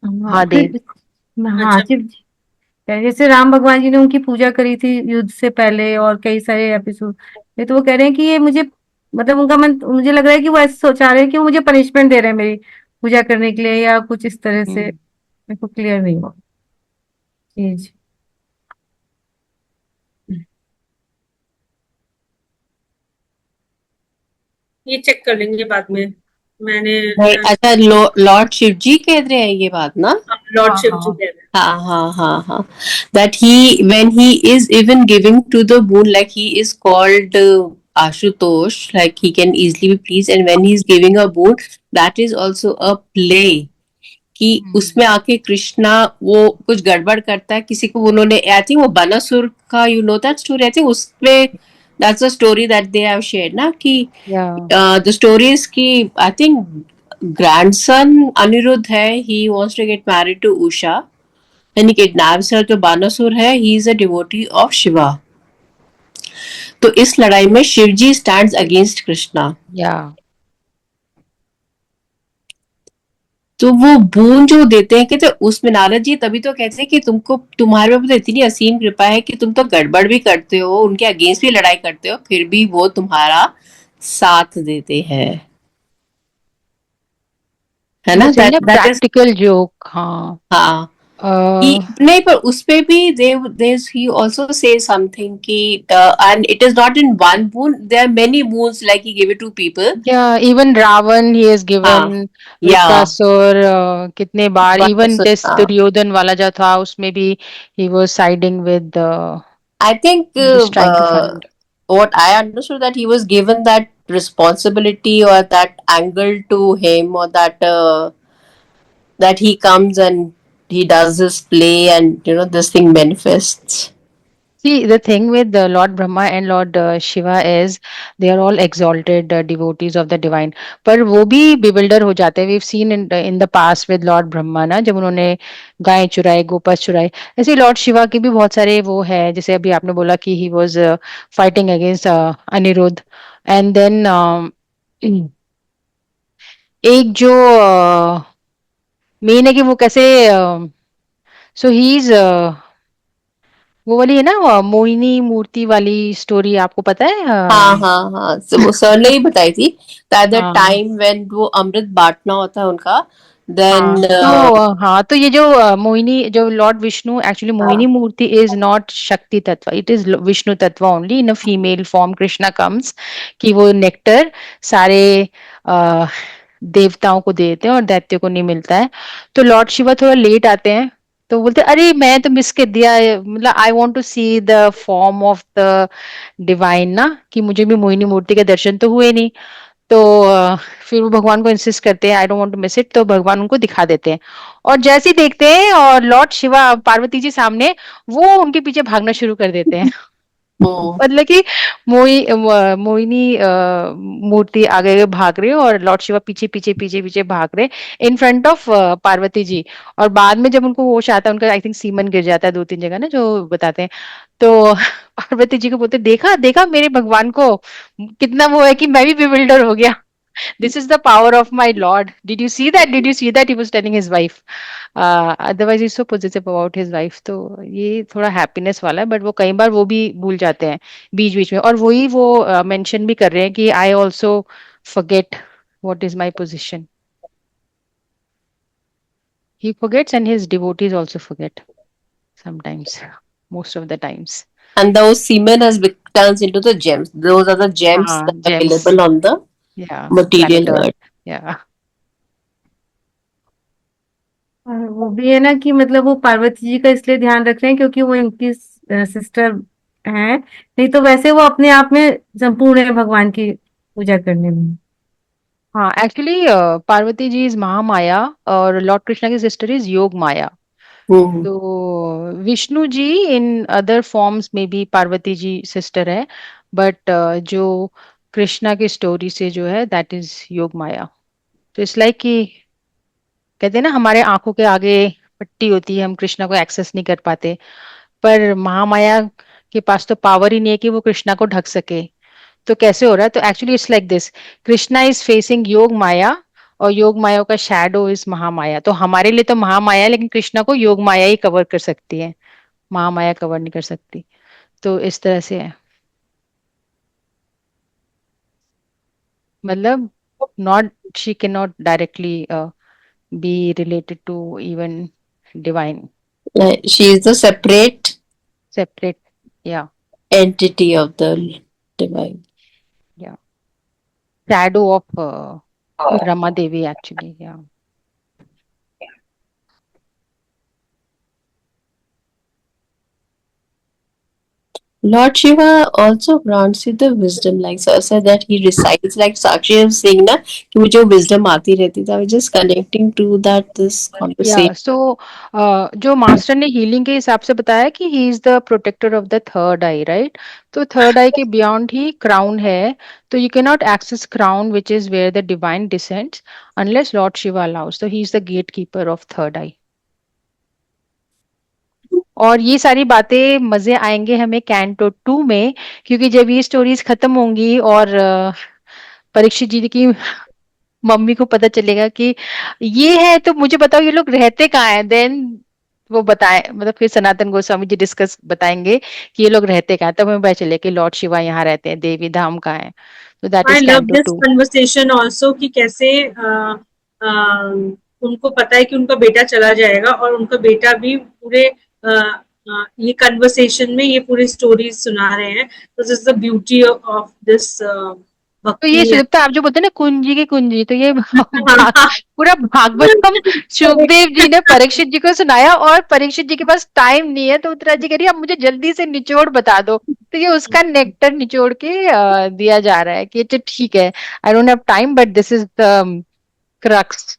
महादेव. हाँ, शिव जी. जैसे राम भगवान जी ने उनकी पूजा करी थी युद्ध से पहले और कई सारे एपिसोड में, तो वो कह रहे हैं कि ये मुझे, मतलब उनका मन, मुझे लग रहा है कि वो ऐसे सोचा रहे हैं कि वो मुझे पनिशमेंट दे रहे हैं मेरी पूजा करने के लिए, या कुछ इस तरह से. मेरे को क्लियर नहीं हुआ चीज. ये चेक कर लेंगे बाद में. मैंने अच्छा, लॉर्ड शिव जी कह रहे हैं ये बात ना? लॉर्ड शिव जी कह रहे हैं. हाँ. That when he is even giving to the moon, like he is called Ashutosh, like he can easily be pleased, and when he is giving a boon, that is also a play. कि उसमें आके कृष्णा वो कुछ गड़बड़ करता है किसी को. उन्होंने आई थिंक वो बनासुर का, you know that story, I think उसमें that's a story that they have shared ना, कि द स्टोरी इज कि आई थिंक ग्रैंडसन अनिरुद्ध है, he wants to get married to Usha and he kidnaps her. तो बानासुर है, he is a devotee of Shiva. तो इस लड़ाई में शिव जी stands against कृष्णा. तो वो बूंद जो देते हैं, कहते उसमें नारद जी तभी तो कहते हैं कि तुमको, तुम्हारे ऊपर इतनी असीम कृपा है कि तुम तो गड़बड़ भी करते हो, उनके अगेंस्ट भी लड़ाई करते हो, फिर भी वो तुम्हारा साथ देते हैं, है ना? Practical joke. हाँ. नहीं, पर उसपे भी he also says something कि and it is not in one boon, there are many boons, like he gave it to people. Yeah, even Ravan he has given. Vikasur कितने बार, even this Duryodhan वाला जो था उसमें भी he was siding with I think what I understood, that he was given that responsibility or that angle to him, or that he comes and he does this play, and you know this thing manifests. See, the thing with Lord Brahma and Lord Shiva is they are all exalted devotees of the divine. पर वो भी bewilder हो जाते हैं. We've seen in the past with Lord Brahma ना, जब उन्होंने गाय चुराए, गोपस चुराए. ऐसे Lord Shiva के भी बहुत सारे वो है, जैसे अभी आपने बोला कि he was fighting against Anirudh. And then एक जो मेन है कि वो कैसे so he's वो वाली है ना मोहिनी मूर्ति वाली स्टोरी, आपको पता है? हाँ. वो सर ने ही बताई थी. At the time when वो अमृत बांटना होता है उनका, then तो ये जो मोहिनी, जो Lord Vishnu, actually Mohini murti is not shakti tattva, it is Vishnu tattva only in a female form. Krishna comes कि वो नेक्टर सारे देवताओं को देते हैं और दैत्य को नहीं मिलता है. तो लॉर्ड शिवा थोड़ा लेट आते हैं, तो बोलते अरे मैं तो मिस कर दिया, मतलब I want to see the form of the divine ना, कि मुझे भी मोहिनी मूर्ति के दर्शन तो हुए नहीं। तो फिर वो भगवान को इंसिस्ट करते हैं I don't want to miss it, तो भगवान उनको दिखा देते हैं। और जैसे ही देखते हैं और लॉर्ड शिवा पार्वती जी सामने, वो उनके पीछे भागना शुरू कर देते हैं। मतलब कि मोहिनी मूर्ति आगे भाग रही है और लॉर्ड शिवा पीछे पीछे पीछे पीछे भाग रहे in front of Parvati ji. और बाद में जब उनको होश आता है, उनका आई थिंक सीमन गिर जाता है 2-3 जगह ना, जो बताते हैं। तो पार्वती जी को बोलते देखा देखा मेरे भगवान को कितना वो है कि मैं भी bewilder हो गया। This is the power of my Lord. Did you see that? Did you see that? He was telling his wife. Otherwise, he's so possessive about his wife. तो ये थोड़ा हैप्पीनेस वाला है, बट वो कई बार वो भी भूल जाते हैं बीच बीच में। और वही वो मेंशन भी कर रहे हैं कि I also forget what is my position. He forgets and his devotees also forget sometimes, most of the times. And those semen turns into the gems. Those are the gems that are Gems. available on the Yeah. material Planet Earth. earth. Yeah. और वो भी है ना कि मतलब वो पार्वती जी का इसलिए ध्यान रख रहे हैं क्योंकि वो इनकी सिस्टर हैं, नहीं तो वैसे वो अपने आप में संपूर्ण है भगवान की पूजा करने में। हाँ, एक्चुअली पार्वती जी इज महामाया और लॉर्ड कृष्णा की सिस्टर इज योग माया। Hmm. तो Vishnu ji in other forms में भी पार्वती जी सिस्टर है, बट जो कृष्णा की स्टोरी से जो है दैट इज योग माया। तो इट्स लाइक कि कहते हैं ना हमारे आंखों के आगे पट्टी होती है, हम कृष्णा को एक्सेस नहीं कर पाते, पर महामाया के पास तो पावर ही नहीं है कि वो कृष्णा को ढक सके। तो कैसे हो रहा है? तो actually it's like this, Krishna is facing योग माया और योग माया का शैडो इज महामाया। तो हमारे लिए तो महामाया है, लेकिन कृष्णा को योग माया ही कवर कर सकती है, महामाया कवर नहीं कर सकती। तो इस तरह से है, मतलब not, she can not directly be related to even divine, Like she is the separate separate. या entity of the divine. या shadow of Rama Devi actually. या Lord Shiva also grants you the wisdom, like Sir said that he recites, like Sakshi was saying ना कि मुझे वो wisdom आती रहती थी. I was just connecting to that this conversation. या सो जो मास्टर ने हीलिंग के हिसाब से बताया कि he is the protector of the third eye, right? तो थर्ड आई के बियॉन्ड ही क्राउन है, तो you can not access crown which is where the divine descends unless lord Shiva allows. तो he is the gate keeper of third eye. और ये सारी बातें मजे आएंगे हमें कैंटो 2 में, क्योंकि जब ये स्टोरीज खत्म होंगी और परीक्षित जी की मम्मी को पता चलेगा कि ये है, तो मुझे बताओ ये लोग रहते कहाँ हैं, देन वो बताए, मतलब फिर सनातन गोस्वामी जी डिस्कस बताएंगे कि ये लोग रहते कहाँ हैं, तब हमें पता चले कि लॉर्ड शिवा यहाँ रहते हैं, देवी धाम कहाँ है। तो that I is love canto this 2। Conversation also कि कैसे उनको पता है कि उनका बेटा चला जाएगा और उनका बेटा भी पूरे ये कन्वर्सेशन में ये पूरी स्टोरी सुना रहे हैं। This is the beauty of this तो ये भक्ति। सुदीप्ता आप जो बोलते हैं ना कुंजी की कुंजी, तो ये पूरा भागवतम सुखदेव जी ने परीक्षित जी को सुनाया और परीक्षित जी के पास टाइम नहीं है, तो उत्तरा जी कह रही है अब मुझे जल्दी से निचोड़ बता दो, तो ये उसका नेक्टर निचोड़ के दिया जा रहा है कि अच्छा ठीक है, I don't have time but this is the crux.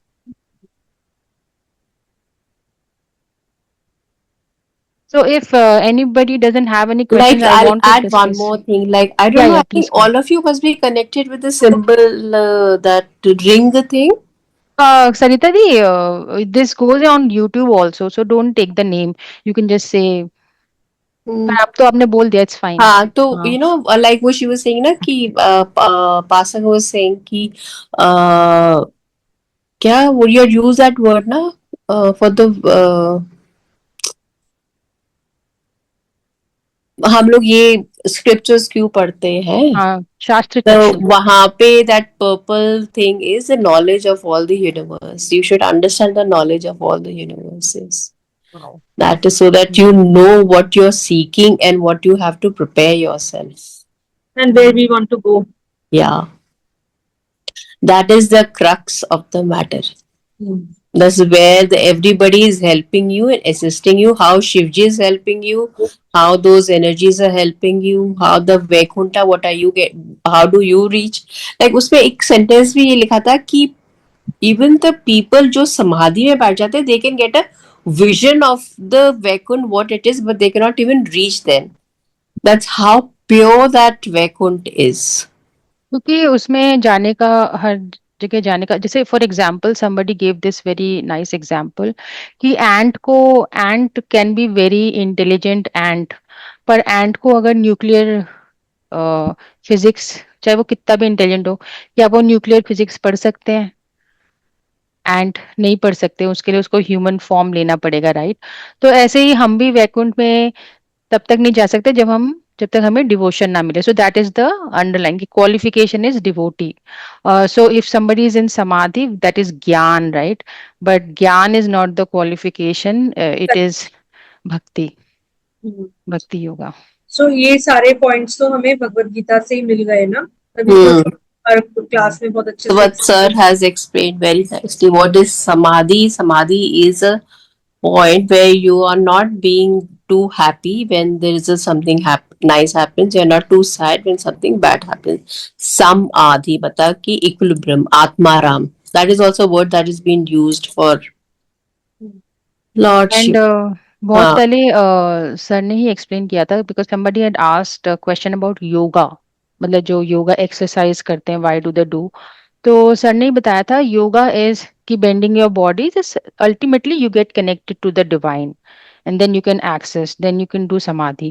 So if anybody doesn't have any questions, Like I I'll want to add one discuss. more thing. Like I don't Yeah, know. yeah, I think please go. all of you must be connected with the symbol that ring thing. Sarita di, this goes on YouTube also, so don't take the name. You can just say, पर अब तो आपने बोल दिया, it's fine. हाँ तो हाँ. you know like what she was saying ना कि Pasang was saying कि क्या would you use that word ना for the हम लोग ये स्क्रिप्चर्स क्यों पढ़ते हैं? हाँ, शास्त्र तो चक्षु। वहां पे that purple thing is the knowledge of all the universe. You should understand the knowledge of all the universes. Wow. That is so that you know what you're seeking and what you have to prepare yourself. And where we want to go. Yeah. That is the crux of the matter. That's where everybody is helping you and assisting you. How Shivji is helping you, how those energies are helping you, how the Vaikunta, what are you get, how do you reach? Like उसमें एक sentence भी ये लिखा था कि even the people जो समाधि में बैठ जाते हैं, they can get a vision of the Vaikunth, what it is, but they cannot even reach them. That's how pure that Vaikunth is. क्योंकि उसमें जाने का, हर जगह जाने का, जैसे for example somebody gave this very nice example कि एंट can be very intelligent एंट, पर एंट को अगर न्यूक्लियर फिजिक्स, चाहे वो कितना भी इंटेलिजेंट हो, क्या वो न्यूक्लियर फिजिक्स पढ़ सकते हैं? एंट नहीं पढ़ सकते, उसके लिए उसको ह्यूमन फॉर्म लेना पड़ेगा, राइट? तो ऐसे ही हम भी वैकुंठ में तब तक नहीं जा सकते जब तक हमें डिवोशन ना मिले. So that is the underline key qualification is devotee. So if somebody is in samadhi, that is gyan, right? But gyan is not the qualification, it is bhakti, bhakti yoga. सो ये सारे points तो हमें भगवत गीता से ही मिल गए ना, तभी तो हर class में बहुत अच्छे So से what sir has explained very nicely. What is samadhi? Samadhi is a point where you are not being too happy when there is something nice happens. You are not too sad when something bad happens. Samadhi, मतलब कि equilibrium, atmaram. That is also a word that is being used for and Lordship. बहुत हाँ. पहले sir ने ही explain किया था, because somebody had asked a question about yoga, मतलब जो योगा एक्सरसाइज करते हैं, व्हाई डू दे डू? तो सर ने ही बताया था योगा इज कि bending your body, ultimately you get connected to the divine and then you can access, then you can do samadhi.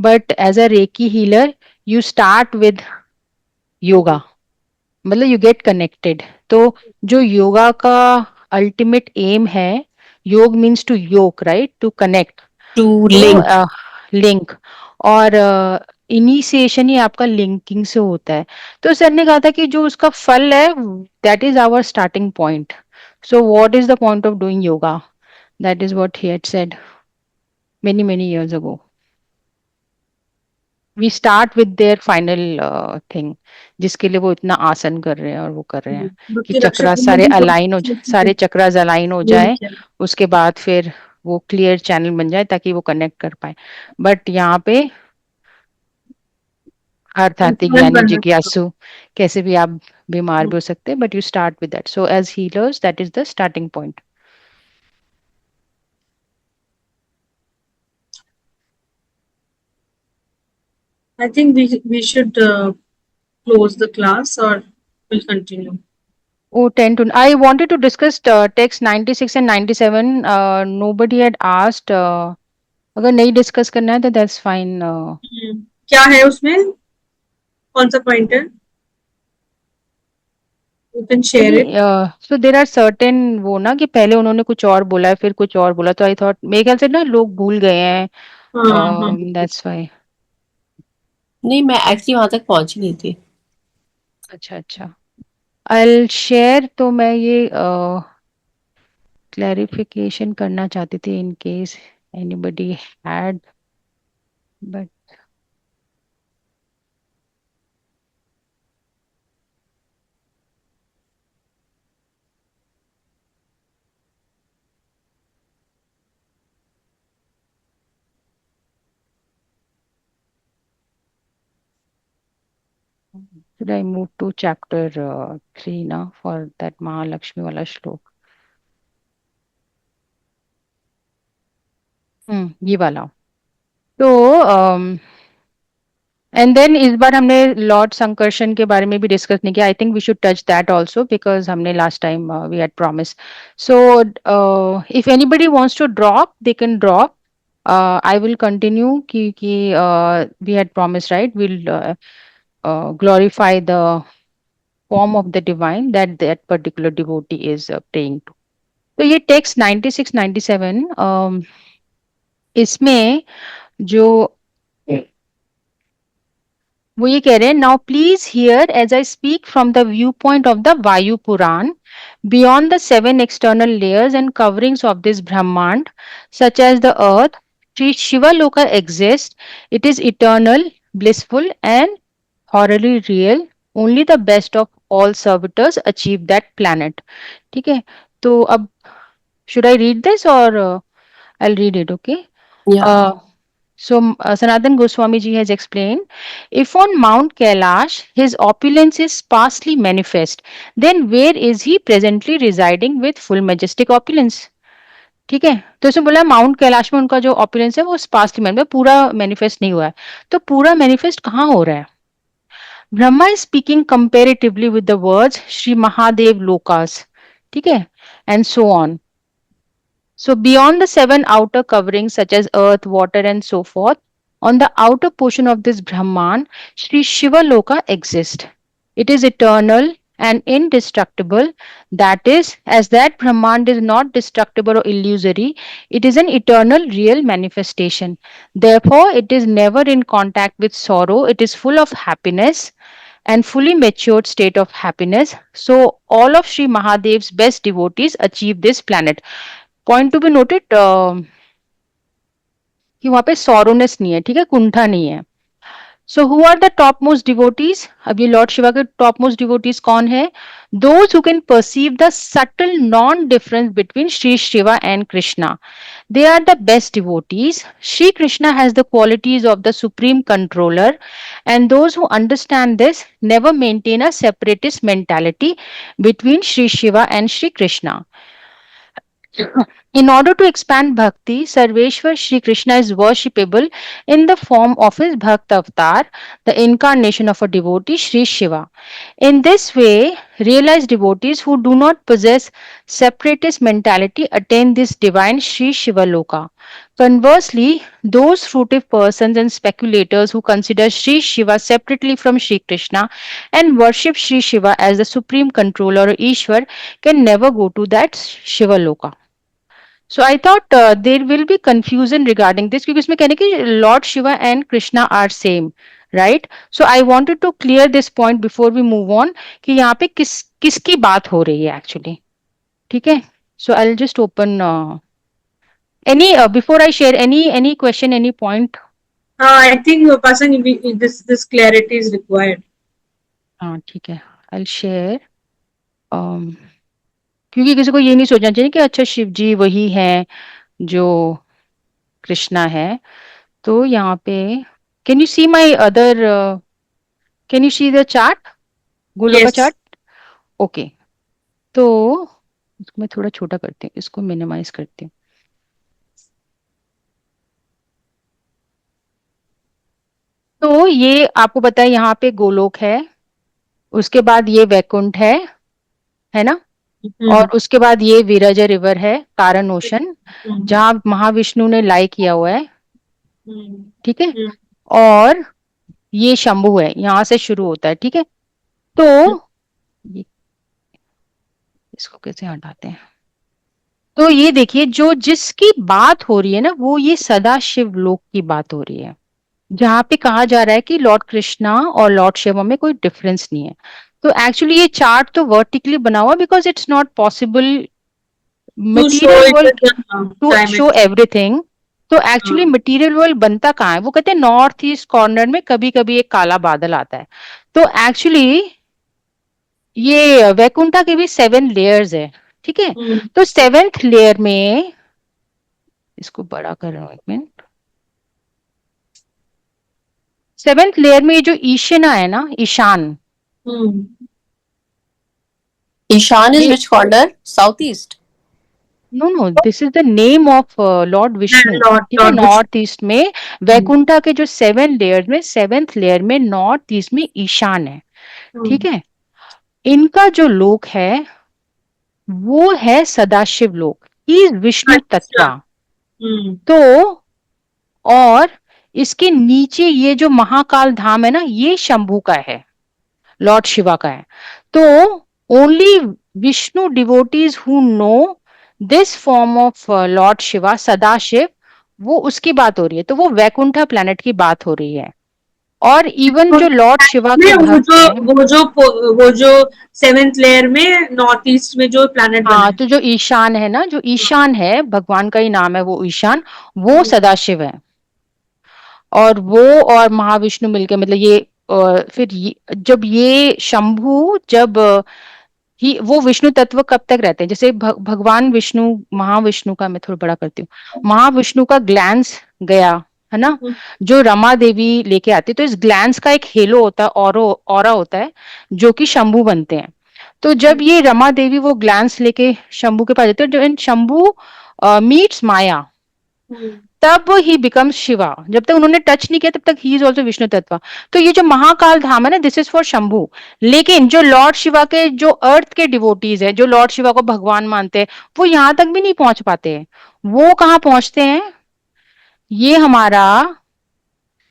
But as a reiki healer, you start with yoga, मतलब you get connected. तो जो योगा का ultimate aim है, yog means to yoke, right? To connect, To to link. Link, और initiation ही आपका linking से होता है. तो सर ने कहा था कि जो उसका फल है, that is our starting point. So what is the point of doing yoga? That is what he had said many years ago. We start with their final thing, जिसके लिए वो इतना आसन कर रहे हैं और वो कर रहे हैं कि भक्ति रक्षक चक्रा में सारे भी बहुत अलाइन हो अच्छे जाए, से सारे चक्रास अलाइन हो explain जाए, किया। उसके बाद फिर वो क्लियर चैनल बन जाए ताकि वो कनेक्ट कर पाए. बट यहाँ पे अर्थात इंसान ज्ञानी बनना जिज्ञासु, कैसे भी आप बीमार भी हो सकते हैं, but you start with that. So as healers, that is the starting point. I think we should close the class or we'll continue. Oh, 10 to I wanted to discuss text 96 and 97. Nobody had asked. अगर नहीं discuss करना है तो that's fine. क्या है उसमें, कौन सा पॉइंट है? You can share it. So there are certain, वो ना कि पहले उन्होंने कुछ और बोला है, फिर कुछ और बोला, तो आई थॉट मेरे ख्याल से ना लोग भूल गए हैं. हाँ, दैट्स वाई. नहीं, मैं एक्चुअली वहां तक पहुंची नहीं थी. अच्छा अच्छा. आई शेयर, तो मैं ये क्लैरिफिकेशन करना चाहती थी in case anybody had, but should I move to chapter 3 now for that Mahalakshmi wala shlok? ये वाला. तो एंड देन इस बार हमने लॉर्ड संकर्षण के बारे में भी डिस्कस नहीं किया. I think we should touch that also because हमने last time we had promise. So if anybody wants to drop, they can drop. I will continue कि we had promise, right? Will glorify the form of the divine that that particular devotee is praying to. तो ये text 96 97, इसमें जो वो ये कह रहे हैं, now please hear as I speak from the view point of the Vayu Purana, beyond the 7 external layers and coverings of this Brahmand, such as the earth, Sri Shiva Loka exists. It is eternal, blissful, and thoroughly real. Only the best of all servitors achieve that planet. ठीक है. तो अब Should I read this or I'll read it, okay? Yeah. Sanatan Goswami ji has explained, if on Mount Kailash his opulence is sparsely manifest, then where is he presently residing with full majestic opulence? ठीक है, तो इसमें बोला mount Kailash में उनका जो opulence है वो स्पार्सली मैनिफेस्ट, पूरा मैनिफेस्ट नहीं हुआ है। तो पूरा मैनिफेस्ट कहाँ हो रहा है? Brahma is speaking comparatively with the words Shri Mahadev Lucas, ठीक है, and so on. So beyond the 7 outer coverings such as earth, water and so forth, on the outer portion of this Brahman, Sri Shiva Loka exists. It is eternal and indestructible. That is, as that Brahman is not destructible or illusory, it is an eternal real manifestation. Therefore, it is never in contact with sorrow. It is full of happiness and fully matured state of happiness. So all of Sri Mahadev's best devotees achieve this planet. Point to be noted कि वहां पे सॉरोनेस नहीं है, ठीक है, कुंठा नहीं है. So who are the top most devotees? अब ये लॉर्ड शिवा के टॉप मोस्ट डिवोटीज कौन है? Those who can perceive the subtle non difference between Shri Shiva and Krishna. They are the best devotees. Shri Krishna has the qualities of the supreme controller, and those who understand this never maintain a separatist mentality between Shri Shiva and Shri Krishna. In order to expand bhakti, Sarveshwar Shri Krishna is worshipable in the form of his Bhakt Avatar, the incarnation of a devotee, Shri Shiva. In this way, realized devotees who do not possess separatist mentality attain this divine Shri Shiva Loka. Conversely, those fruitive persons and speculators who consider Shri Shiva separately from Shri Krishna and worship Shri Shiva as the supreme controller or Ishwar can never go to that Shiva Loka. So I thought there will be confusion regarding this क्योंकि इसमें कहने की Lord Shiva and Krishna are same, right? So I wanted to clear this point before we move on कि यहाँ पे किसकी बात हो रही है actually, ठीक है? So I'll just open any before I share any question, any point. I think Upasana, this clarity is required. हाँ ठीक है, I'll share. क्योंकि किसी को ये नहीं सोचना चाहिए कि अच्छा शिव जी वही हैं जो कृष्णा है. तो यहाँ पे can you see my other, can you see the chart, Goloka chart? Okay, तो इसको मैं थोड़ा छोटा करती हूँ, इसको मिनिमाइज करती हूँ. तो ये आपको पता है यहाँ पे गोलोक है, उसके बाद ये वैकुंठ है ना, और उसके बाद ये विरज रिवर है, कारण ओशन, जहाँ महाविष्णु ने लाई किया हुआ है, ठीक है, और ये शंभु है, यहाँ से शुरू होता है, ठीक है. तो इसको कैसे हटाते हैं? तो ये देखिए जो जिसकी बात हो रही है ना, वो ये सदा शिव लोक की बात हो रही है, जहाँ पे कहा जा रहा है कि लॉर्ड कृष्णा और लॉर्ड शिवा में कोई डिफरेंस नहीं है. तो एक्चुअली ये चार्ट तो वर्टिकली बना हुआ because it's not possible material world to show everything. तो एक्चुअली मटेरियल वर्ल्ड बनता कहाँ है? वो कहते हैं नॉर्थ ईस्ट कॉर्नर में कभी कभी एक काला बादल आता है. तो एक्चुअली ये वैकुंठा के भी 7 लेयर्स है, ठीक है. तो 7th लेयर में, इसको बड़ा कर रहा हूं एक मिनट, 7th लेयर में जो ईशाना है ना, Ishan, Ishan is which corner? Southeast. No this is the name of Lord Vishnu, ठीक है. नॉर्थ ईस्ट में वैकुंठा के जो 7 लेयर में 7th लेयर में नॉर्थ ईस्ट में ईशान है, ठीक है. इनका जो लोक है वो है सदाशिव लोक, इस विष्णु तत्वा. तो और इसके नीचे ये जो महाकाल धाम है ना, ये शंभू का है, लॉर्ड शिवा का है. तो only Vishnu devotees who know this form of Lord Shiva, Sadashiv, वो उसकी बात हो रही है. तो वो वैकुंठा प्लैनेट की बात हो रही है. और इवन जो लॉर्ड शिवा के भक्त हैं, वो जो 7th लेयर में नॉर्थ ईस्ट में जो प्लैनेट हाँ, तो जो ईशान है ना, जो ईशान है, भगवान का ही नाम है वो ईशान, वो सदाशिव है. और वो और महाविष्णु मिलकर, मतलब ये फिर जब ये शंभु, जब वो विष्णु तत्व कब तक रहते हैं? जैसे भगवान विष्णु, महाविष्णु का मैं थोड़ा बड़ा करती हूँ, महाविष्णु का ग्लैंस गया है ना, जो रमा देवी लेके आती है, तो इस ग्लैंस का एक हेलो होता है, ऑरा होता है, जो कि शंभु बनते हैं। तो जब ये रमा देवी वो ग्लैंस लेके शंभु के पास जाते हैं, जो शंभु मीट्स माया, तब ही बिकम्स शिवा। जब तक उन्होंने टच नहीं किया तब तक ही इज ऑल्सो विष्णु तत्व। तो ये जो महाकाल धाम है ना, दिस इज फॉर शंभु। लेकिन जो लॉर्ड शिवा के, जो अर्थ के डिवोटीज है, जो लॉर्ड शिवा को भगवान मानते हैं, वो यहां तक भी नहीं पहुंच पाते हैं। वो कहाँ पहुंचते हैं? ये हमारा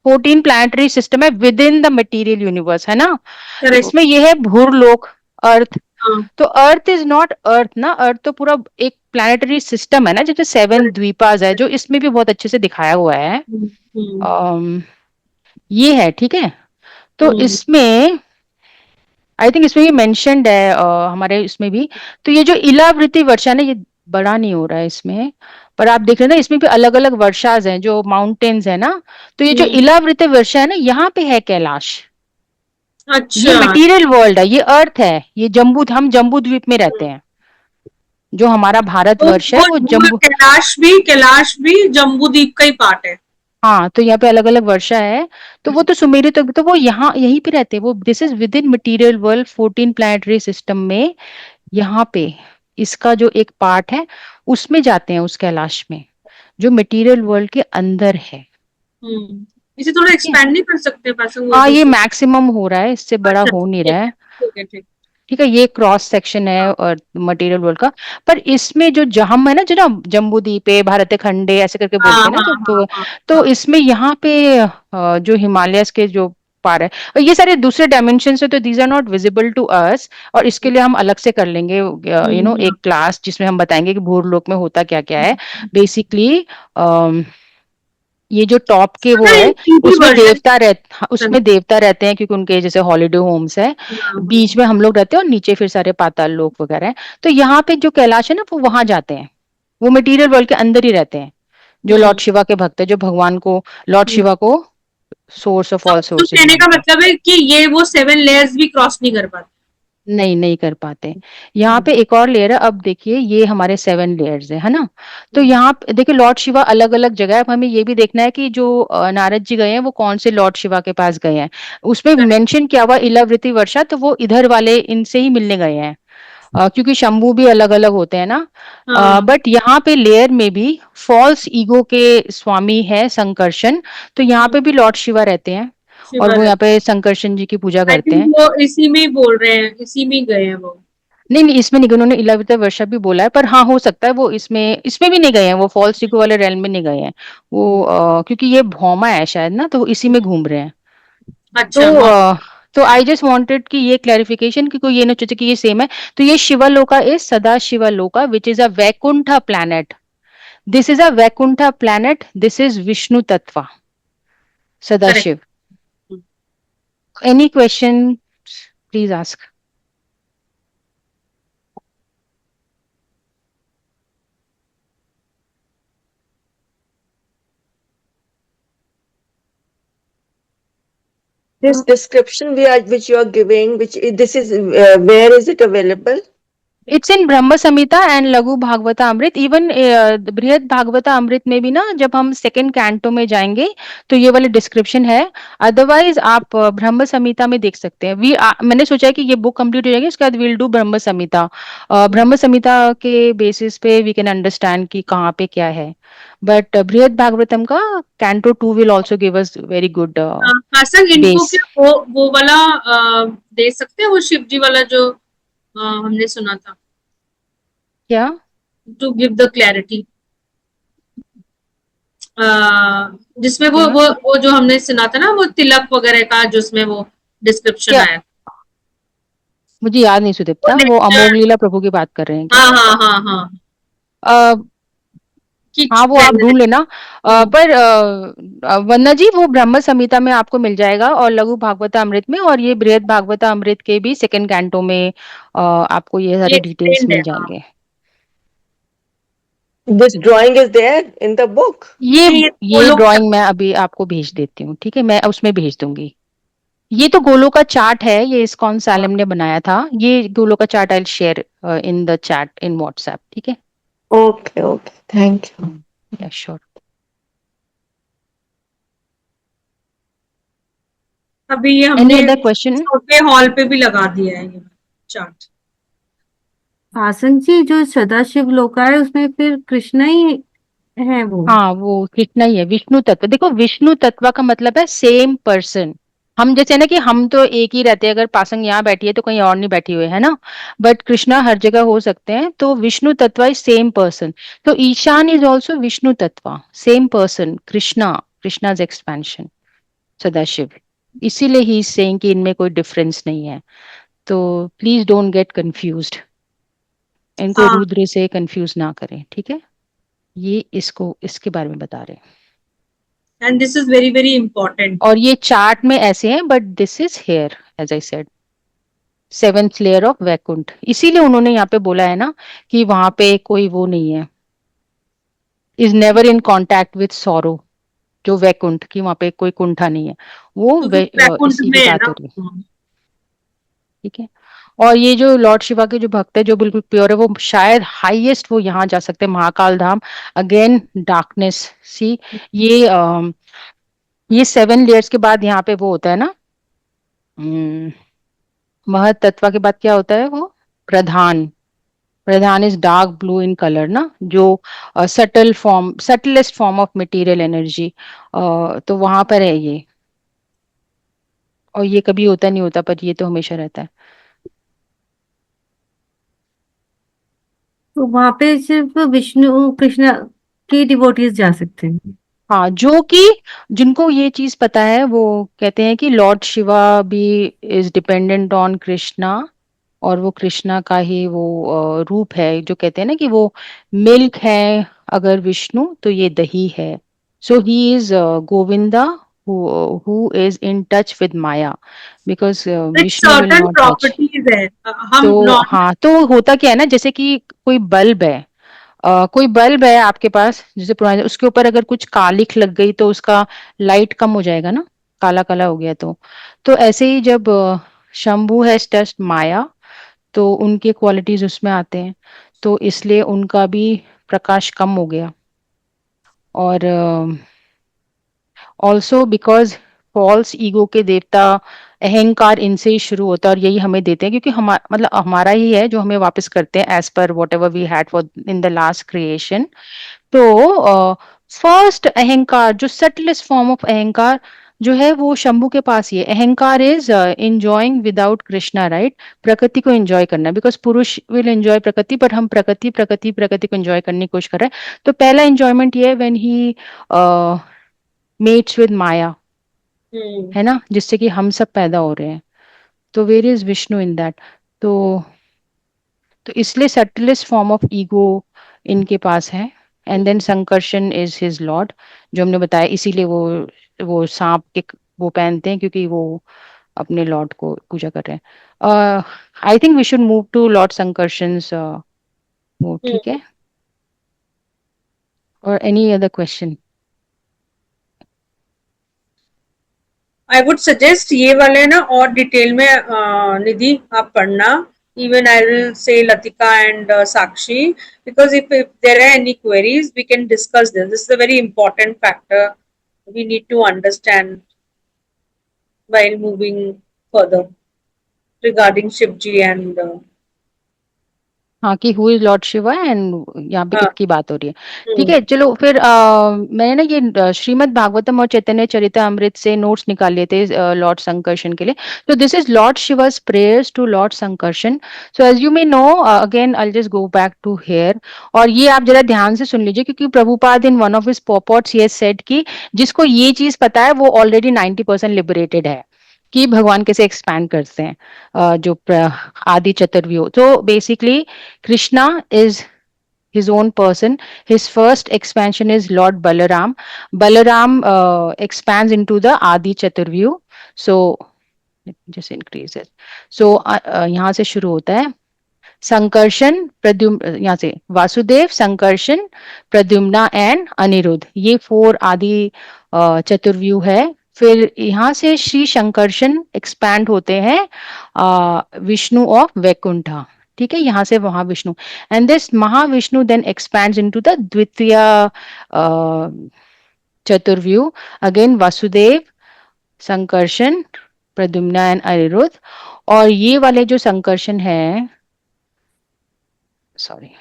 14 प्लैनेटरी सिस्टम है with in the material universe, है ना। करेक्ट। इसमें ये है भूरलोक, अर्थ। हाँ, तो अर्थ इज नॉट अर्थ ना, अर्थ तो पूरा एक प्लैनेटरी सिस्टम है ना, जिसमें 7 द्वीपास है, जो इसमें भी बहुत अच्छे से दिखाया हुआ है। ये है, ठीक है। तो इसमें आई थिंक इसमें भी मेंशन्ड है, हमारे इसमें भी। तो ये जो इलावृति वर्षा ना, ये बड़ा नहीं हो रहा है इसमें, पर आप देख रहे हैं ना, इसमें भी अलग अलग वर्षाज हैं, जो माउंटेन्स है ना। तो ये जो इलावृति वर्षा है ना, यहाँ पे है कैलाश। ये अच्छा। मटेरियल वर्ल्ड है, ये अर्थ है, ये हम जम्बू द्वीप में रहते हैं। जो हमारा भारत वर्ष है वो जम्बू, कैलाश भी जम्बू द्वीप का ही पार्ट है। हाँ। तो यहाँ पे अलग अलग वर्षा है। तो वो तो सुमेरु, तो वो यहाँ यहीं पे रहते हैं वो। This is with in material world 14 planetary system में। यहाँ पे इसका जो एक पार्ट है, उसमें जाते हैं, उस कैलाश में, जो मटेरियल वर्ल्ड के अंदर है। इसे थोड़ा एक्सपैंड नहीं कर सकते पैसे? हाँ, ये मैक्सिमम हो रहा है, इससे बड़ा अच्छा, हो नहीं रहा है। ठीक है, ठीक। ठीक है, ये क्रॉस सेक्शन है और मटेरियल वर्ल्ड का। पर इसमें जो हम है ना, जो ना जम्बू द्वीप है, भारत खंडे ऐसे करके बोलते हैं ना, तो इसमें यहाँ पे जो हिमालयस के जो पार है, और ये सारे दूसरे डायमेंशन है, तो these are not visible to us. और इसके लिए हम अलग से कर लेंगे एक क्लास, जिसमें हम बताएंगे कि भूरलोक में होता क्या क्या है बेसिकली। ये जो टॉप के वो है, उसमें देवता रहते हैं, क्योंकि उनके जैसे हॉलिडे होम्स है। बीच में हम लोग रहते हैं, और नीचे फिर सारे पाताल लोक वगैरह है। तो यहाँ पे जो कैलाश है ना, वो वहां जाते हैं, वो मटेरियल वर्ल्ड के अंदर ही रहते हैं। जो लॉर्ड शिवा के भक्त है, जो भगवान को, लॉर्ड शिवा को सोर्स ऑफ ऑल तो सोर्सेज, कहने का मतलब है कि ये वो 7 लेयर्स भी क्रॉस नहीं कर पाते? नहीं कर पाते। यहाँ पे एक और लेयर है। अब देखिए, ये हमारे 7 लेयर्स है ना। तो यहाँ पे देखिए, लॉर्ड शिवा अलग अलग जगह है। अब हमें ये भी देखना है कि जो नारद जी गए हैं, वो कौन से लॉर्ड शिवा के पास गए हैं। उसमें मेंशन किया हुआ इलावृति वर्षा, तो वो इधर वाले इनसे ही मिलने गए हैं, क्योंकि शंभू भी अलग अलग होते हैं ना। बट यहाँ पे लेयर में भी फॉल्स ईगो के स्वामी है संकर्षण। तो यहाँ पे भी लॉर्ड शिवा रहते हैं, और वो यहाँ पे संकर्षण जी की पूजा करते हैं। वो इसी में ही बोल रहे हैं, इसी में ही गए हैं वो। नहीं, इसमें नहीं, उन्होंने इलावृता वर्षा भी बोला है, पर हाँ, हो सकता है वो इसमें भी नहीं गए हैं, वो फॉल्स इको वाले रेल में नहीं गए हैं वो, क्योंकि ये भौमा है शायद ना, तो इसी में घूम रहे हैं। अच्छा। तो आई जस्ट वांटेड कि ये क्लैरिफिकेशन, कि कोई ये ना सोचे कि ये सेम है। तो ये Shivaloka is Sada Shivaloka, which is a Vaikuntha planet. This is a Vaikuntha planet, this is Vishnu tattva, Sadashiva. Any question, please ask. This description which you are giving, this is where is it available? It's in Brahma Samhita and लघु भागवता अमृत। Even बृहद भागवता अमृत में भी ना, जब हम second canto में जाएंगे तो ये वाली डिस्क्रिप्शन है। अदरवाइज आप ब्रह्म संहिता में देख सकते हैं। मैंने सोचा है कि ये बुक कंप्लीट हो जाएगी, उसके बाद विल डू ब्रह्म संहिता। ब्रह्म संहिता के बेसिस पे वी कैन अंडरस्टैंड कि कहाँ पे क्या है। बट बृहद भागवतम का canto 2 will also give us very good इनको क्या वो वाला दे सकते हैं, वो शिव जी वाला जो हमने सुना था, क्या, टू गिव द क्लैरिटी, जिसमें वो जो हमने सुना था ना, वो तिलक वगैरह का, जिसमें वो डिस्क्रिप्शन आया। मुझे याद नहीं सुदीप्ता, वो अमोघ लीला प्रभु की बात कर रहे हैं क्या? हाँ। हाँ, वो आप ढूंढ लेना। पर वंदना जी, वो ब्रह्म संहिता में आपको मिल जाएगा, और लघु भागवता अमृत में, और ये बृहद भागवता अमृत के भी सेकंड कैंटो में आपको ये सारे डिटेल्स मिल जाएंगे। This drawing is there in the book. ये ड्राइंग मैं अभी आपको भेज देती हूँ, ठीक है, मैं उसमें भेज दूंगी। ये तो गोलों का चार्ट है, ये इस्कॉन सालेम ने बनाया था। ये गोलों का chart I will share in the chat in WhatsApp, ठीक है? Okay, okay. Thank you. या श्योर। अभी ये एनी हमने अदर क्वेश्चन? छोटे हॉल पे भी लगा दिया है ये चार्ट। आसन जी, जो सदाशिव लोका है उसमें फिर कृष्णा ही है वो? हाँ, वो कृष्णा ही है, विष्णु तत्व। देखो, विष्णु तत्व का मतलब है सेम पर्सन। हम जैसे ना कि हम तो एक ही रहते हैं, अगर पासंग यहाँ बैठी है तो कहीं और नहीं बैठी हुई है ना, बट कृष्णा हर जगह हो सकते हैं। तो विष्णु तत्व इज सेम पर्सन। तो ईशान इज ऑल्सो विष्णु तत्व, same person. Krishna's expansion, Sadashiv. इसीलिए ही इज सेइंग कि इनमें कोई डिफरेंस नहीं है। तो प्लीज डोंट गेट कंफ्यूज्ड, इनको हाँ, रुद्र से कंफ्यूज ना करें, ठीक है? ये इसको इसके बारे में बता रहे हैं। And this is very very important. और ये चार्ट में ऐसे हैं, but this is here as I said, 7th layer of Vaikuntha. इसीलिए उन्होंने यहाँ पे बोला है ना कि वहां पे कोई वो नहीं है, is never in contact with sorrow. जो वैकुंठ की वहां पे कोई कुंठा नहीं है, वो तो वैकुंठ इसी में की है बात ना। हो रही है, ठीक है? और ये जो लॉर्ड शिवा के जो भक्त है, जो बिल्कुल प्योर है, वो शायद हाईएस्ट वो यहाँ जा सकते हैं, महाकाल धाम। अगेन डार्कनेस, सी, ये ये 7 लेयर्स के बाद यहाँ पे वो होता है ना, महत तत्व के बाद क्या होता है? वो प्रधान। Pradhan is dark blue in colour ना, जो subtlest form of material energy. तो वहां पर है ये। और ये कभी होता नहीं होता, पर ये तो हमेशा रहता है। तो वहां पे सिर्फ विष्णु कृष्णा के डिवोटीज जा सकते हैं? हाँ, जो कि जिनको ये चीज पता है वो कहते हैं कि लॉर्ड शिवा भी इज डिपेंडेंट ऑन कृष्णा, और वो कृष्णा का ही वो रूप है। जो कहते हैं ना कि वो मिल्क है, अगर विष्णु तो ये दही है। So he is Govinda who is in touch with Maya, because with Vishnu will certain not touch. Properties है। हम तो नॉर्मल। हाँ, तो होता क्या है ना, जैसे कि कोई बल्ब है, कोई बल्ब है आपके पास, जैसे पुराने, उसके ऊपर अगर कुछ कालिख लग गई तो उसका लाइट कम हो जाएगा ना, काला काला हो गया तो ऐसे ही जब शंभू हैज टच्ड माया, तो उनके क्वालिटीज उसमें आते हैं, तो इसलिए उनका भी प्रकाश कम हो गया। और ऑल्सो बिकॉज फॉल्स ईगो के देवता, अहंकार इनसे ही शुरू होता है, और यही हमें देते हैं, क्योंकि हमारा मतलब हमारा ही है जो हमें वापस करते हैं as per whatever we had for in the last creation. तो फर्स्ट अहंकार, जो सटलेस्ट फॉर्म ऑफ अहंकार जो है, वो शंभू के पास ही है। अहंकार is enjoying without Krishna, right? प्रकृति को एंजॉय करना, बिकॉज पुरुष विल एंजॉय प्रकृति, बट हम प्रकृति प्रकृति प्रकृति को एंजॉय करने की कोशिश कर रहे हैं। तो पहला एंजॉयमेंट ये है व्हेन ही मेट्स विद माया, है ना, जिससे कि हम सब पैदा हो रहे हैं। तो where is Vishnu in that? तो इसलिए सटलेस्ट फॉर्म ऑफ ईगो इनके पास है। And then Sankarshana is his lord, जो हमने बताया। इसीलिए वो सांप के वो पहनते हैं, क्योंकि वो अपने लॉर्ड को पूजा कर रहे हैं। I think we should move to lord Sankarshana वो, ठीक है? और any other question? I would suggest ये वाले ना और डिटेल में निधि आप पढ़ना। Even I will say Latika and Sakshi, because if there are any queries we can discuss this is a very important factor we need to understand while moving further regarding Shivji and हाँ, कि who is Lord Shiva, and यहाँ पे हाँ, किसकी बात हो रही है, ठीक है? चलो फिर मैंने ना ये श्रीमद् भागवतम और चैतन्य चरितामृत से नोट्स निकाल लिए थे लॉर्ड संकर्षण के लिए। तो this is lord Shiva's prayers to lord Sankarshana. So as you may know, again I just go back to here, और ये आप जरा ध्यान से सुन लीजिए, क्योंकि Prabhupada in one of his purports ये सेड कि जिसको ये चीज पता है वो ऑलरेडी 90% लिबरेटेड है, कि भगवान कैसे एक्सपैंड करते हैं, जो आदि चतुर्व्यूह। तो basically Krishna is his own person. His first expansion is Lord Balaram. Balaram expands into the Adi Chaturvyu. So let me just increase it. So यहाँ से शुरू होता है संकर्षण, प्रद्युम्न, यहाँ से वासुदेव, संकर्षण, प्रद्युम्ना एंड अनिरुद्ध। ये 4 आदि चतुर्व्यूह है फिर यहाँ से श्री शंकरशन एक्सपैंड होते हैं विष्णु ऑफ वैकुंठा, ठीक है, यहाँ से Mahavishnu, and this Mahavishnu then expands into the dwitiya chaturvyuha, again Vasudev, Sankarshan, Pradyumna and Anirudh. और ये वाले जो संकर्षण है, सॉरी,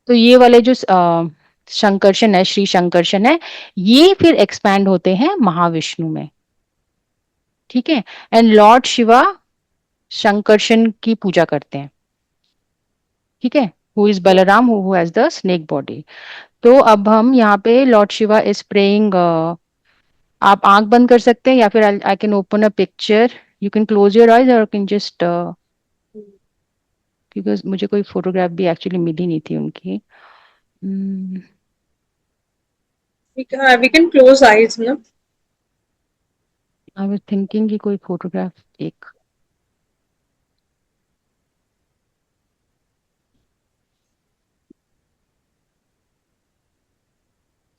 तो ये वाले जो शंकरशन है, श्री शंकरशन है, ये फिर एक्सपैंड होते हैं महाविष्णु में, ठीक है। एंड लॉर्ड शिवा शंकरशन की पूजा करते हैं, ठीक है, who is Balram who has the snake body. तो अब हम यहाँ पे लॉर्ड शिवा इज प्रेइंग, आप आंख बंद कर सकते हैं या फिर I can open a picture, you can close your eyes और कैन जस्ट, बिकॉज मुझे कोई फोटोग्राफ भी एक्चुअली मिली नहीं थी उनकी। We can close eyes, ना? आई वाज थिंकिंग कि कोई फोटोग्राफ एक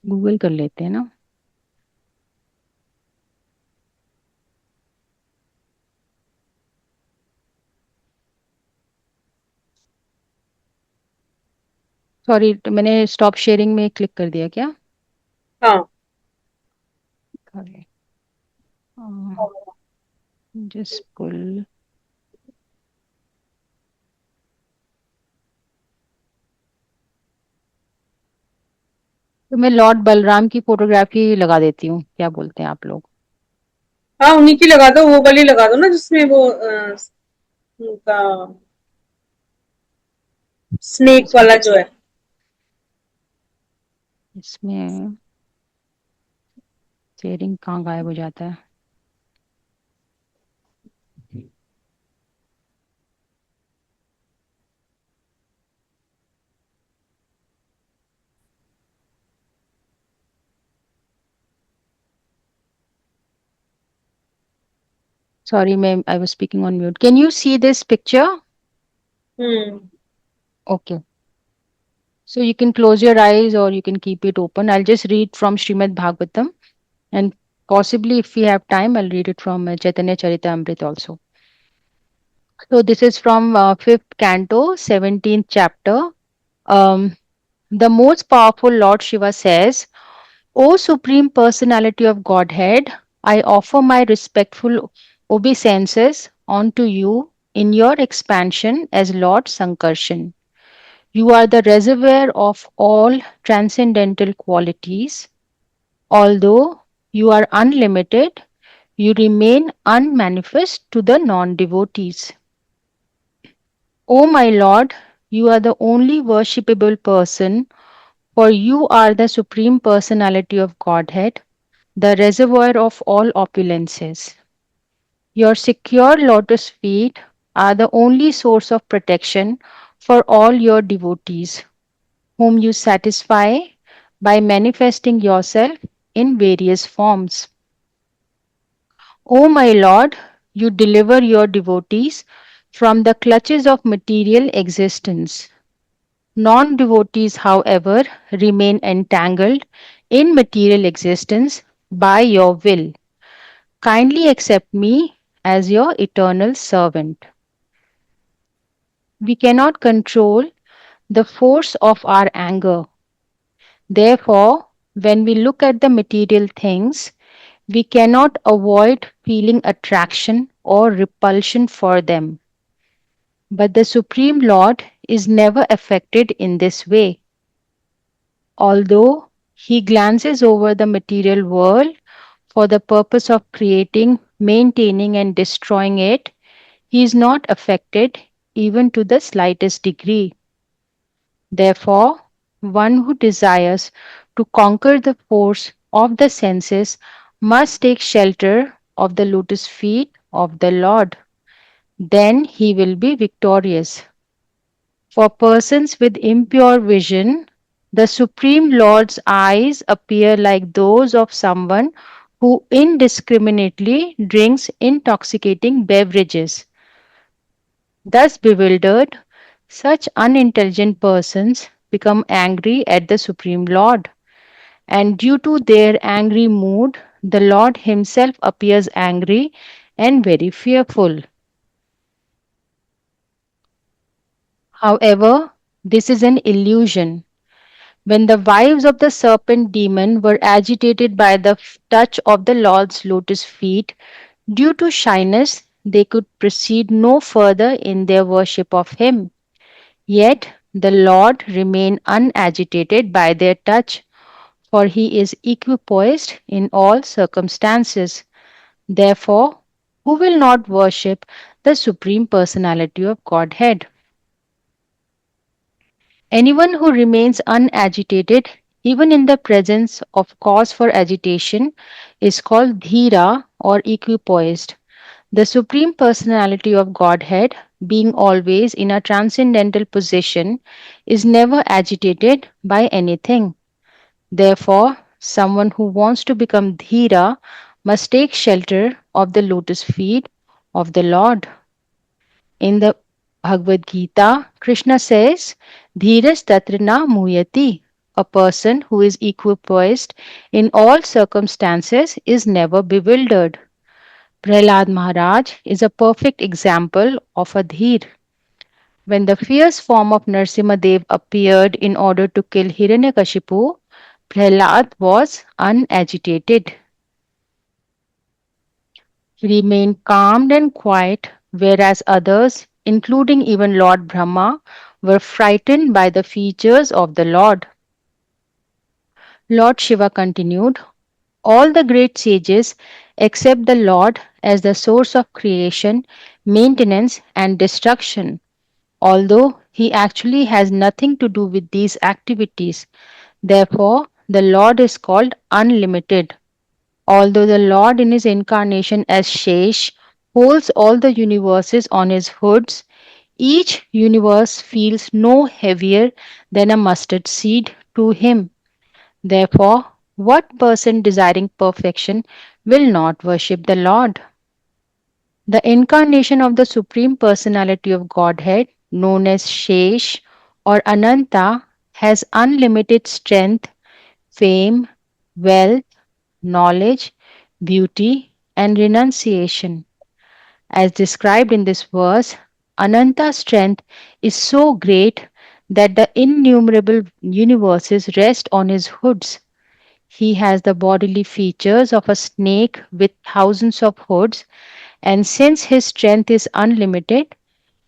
गूगल कर लेते हैं ना। सॉरी, मैंने स्टॉप शेयरिंग में क्लिक कर दिया क्या? हाँ, जस्ट पुल, तो मैं लॉर्ड बलराम की फोटोग्राफी लगा देती हूँ, क्या बोलते हैं आप लोग? हाँ, उन्हीं की लगा दो, वो वाली लगा दो ना जिसमें वो उनका स्नेक वाला जो है। इसमें शेयरिंग कहाँ गायब हो जाता है? Sorry, ma'am, I was speaking on mute. Can you see this picture? Okay. So you can close your eyes or you can keep it open. I'll just read from Srimad Bhagavatam, and possibly if we have time, I'll read it from Chaitanya Charitamrita also. So this is from 5th canto, 17th chapter. The most powerful Lord Shiva says, O Supreme Personality of Godhead, I offer my respectful obeisances unto you in your expansion as Lord Sankarshan. You are the reservoir of all transcendental qualities. Although you are unlimited, you remain unmanifest to the non-devotees. O my Lord, you are the only worshipable person, for you are the Supreme Personality of Godhead, the reservoir of all opulences. Your secure lotus feet are the only source of protection for all your devotees, whom you satisfy by manifesting yourself in various forms. O my Lord, you deliver your devotees from the clutches of material existence. Non-devotees, however, remain entangled in material existence by your will. Kindly accept me as your eternal servant. We cannot control the force of our anger. Therefore, when we look at the material things, we cannot avoid feeling attraction or repulsion for them. But the Supreme Lord is never affected in this way. Although he glances over the material world for the purpose of creating, maintaining, and destroying it, he is not affected even to the slightest degree. Therefore, one who desires to conquer the force of the senses must take shelter of the lotus feet of the Lord. Then he will be victorious. For persons with impure vision, the Supreme Lord's eyes appear like those of someone who indiscriminately drinks intoxicating beverages. Thus bewildered, such unintelligent persons become angry at the Supreme Lord, and due to their angry mood, the Lord himself appears angry and very fearful. However, this is an illusion. When the wives of the serpent demon were agitated by the touch of the Lord's lotus feet, due to shyness, they could proceed no further in their worship of him. Yet the Lord remained unagitated by their touch, for he is equipoised in all circumstances. Therefore, who will not worship the Supreme Personality of Godhead? Anyone who remains unagitated, even in the presence of cause for agitation, is called dhira or equipoised. The Supreme Personality of Godhead, being always in a transcendental position, is never agitated by anything. Therefore, someone who wants to become dhira must take shelter of the lotus feet of the Lord. In the Bhagavad Gita, Krishna says, Dhiras tatra na muyati. A person who is equipoised in all circumstances is never bewildered. Prahlad Maharaj is a perfect example of a dheer. When the fierce form of Narsimhadev appeared in order to kill Hiranyakashipu, Prahlad was unagitated. He remained calm and quiet, whereas others, including even Lord Brahma, were frightened by the features of the Lord. Lord Shiva continued, all the great sages accept the Lord as the source of creation, maintenance, and destruction, although he actually has nothing to do with these activities. Therefore, the Lord is called unlimited. Although the Lord in his incarnation as Shesh holds all the universes on his hoods, each universe feels no heavier than a mustard seed to him. Therefore, what person desiring perfection will not worship the Lord? The incarnation of the Supreme Personality of Godhead, known as Shesh or Ananta, has unlimited strength, fame, wealth, knowledge, beauty, and renunciation. As described in this verse, Ananta's strength is so great that the innumerable universes rest on his hoods. He has the bodily features of a snake with thousands of hoods, and since his strength is unlimited,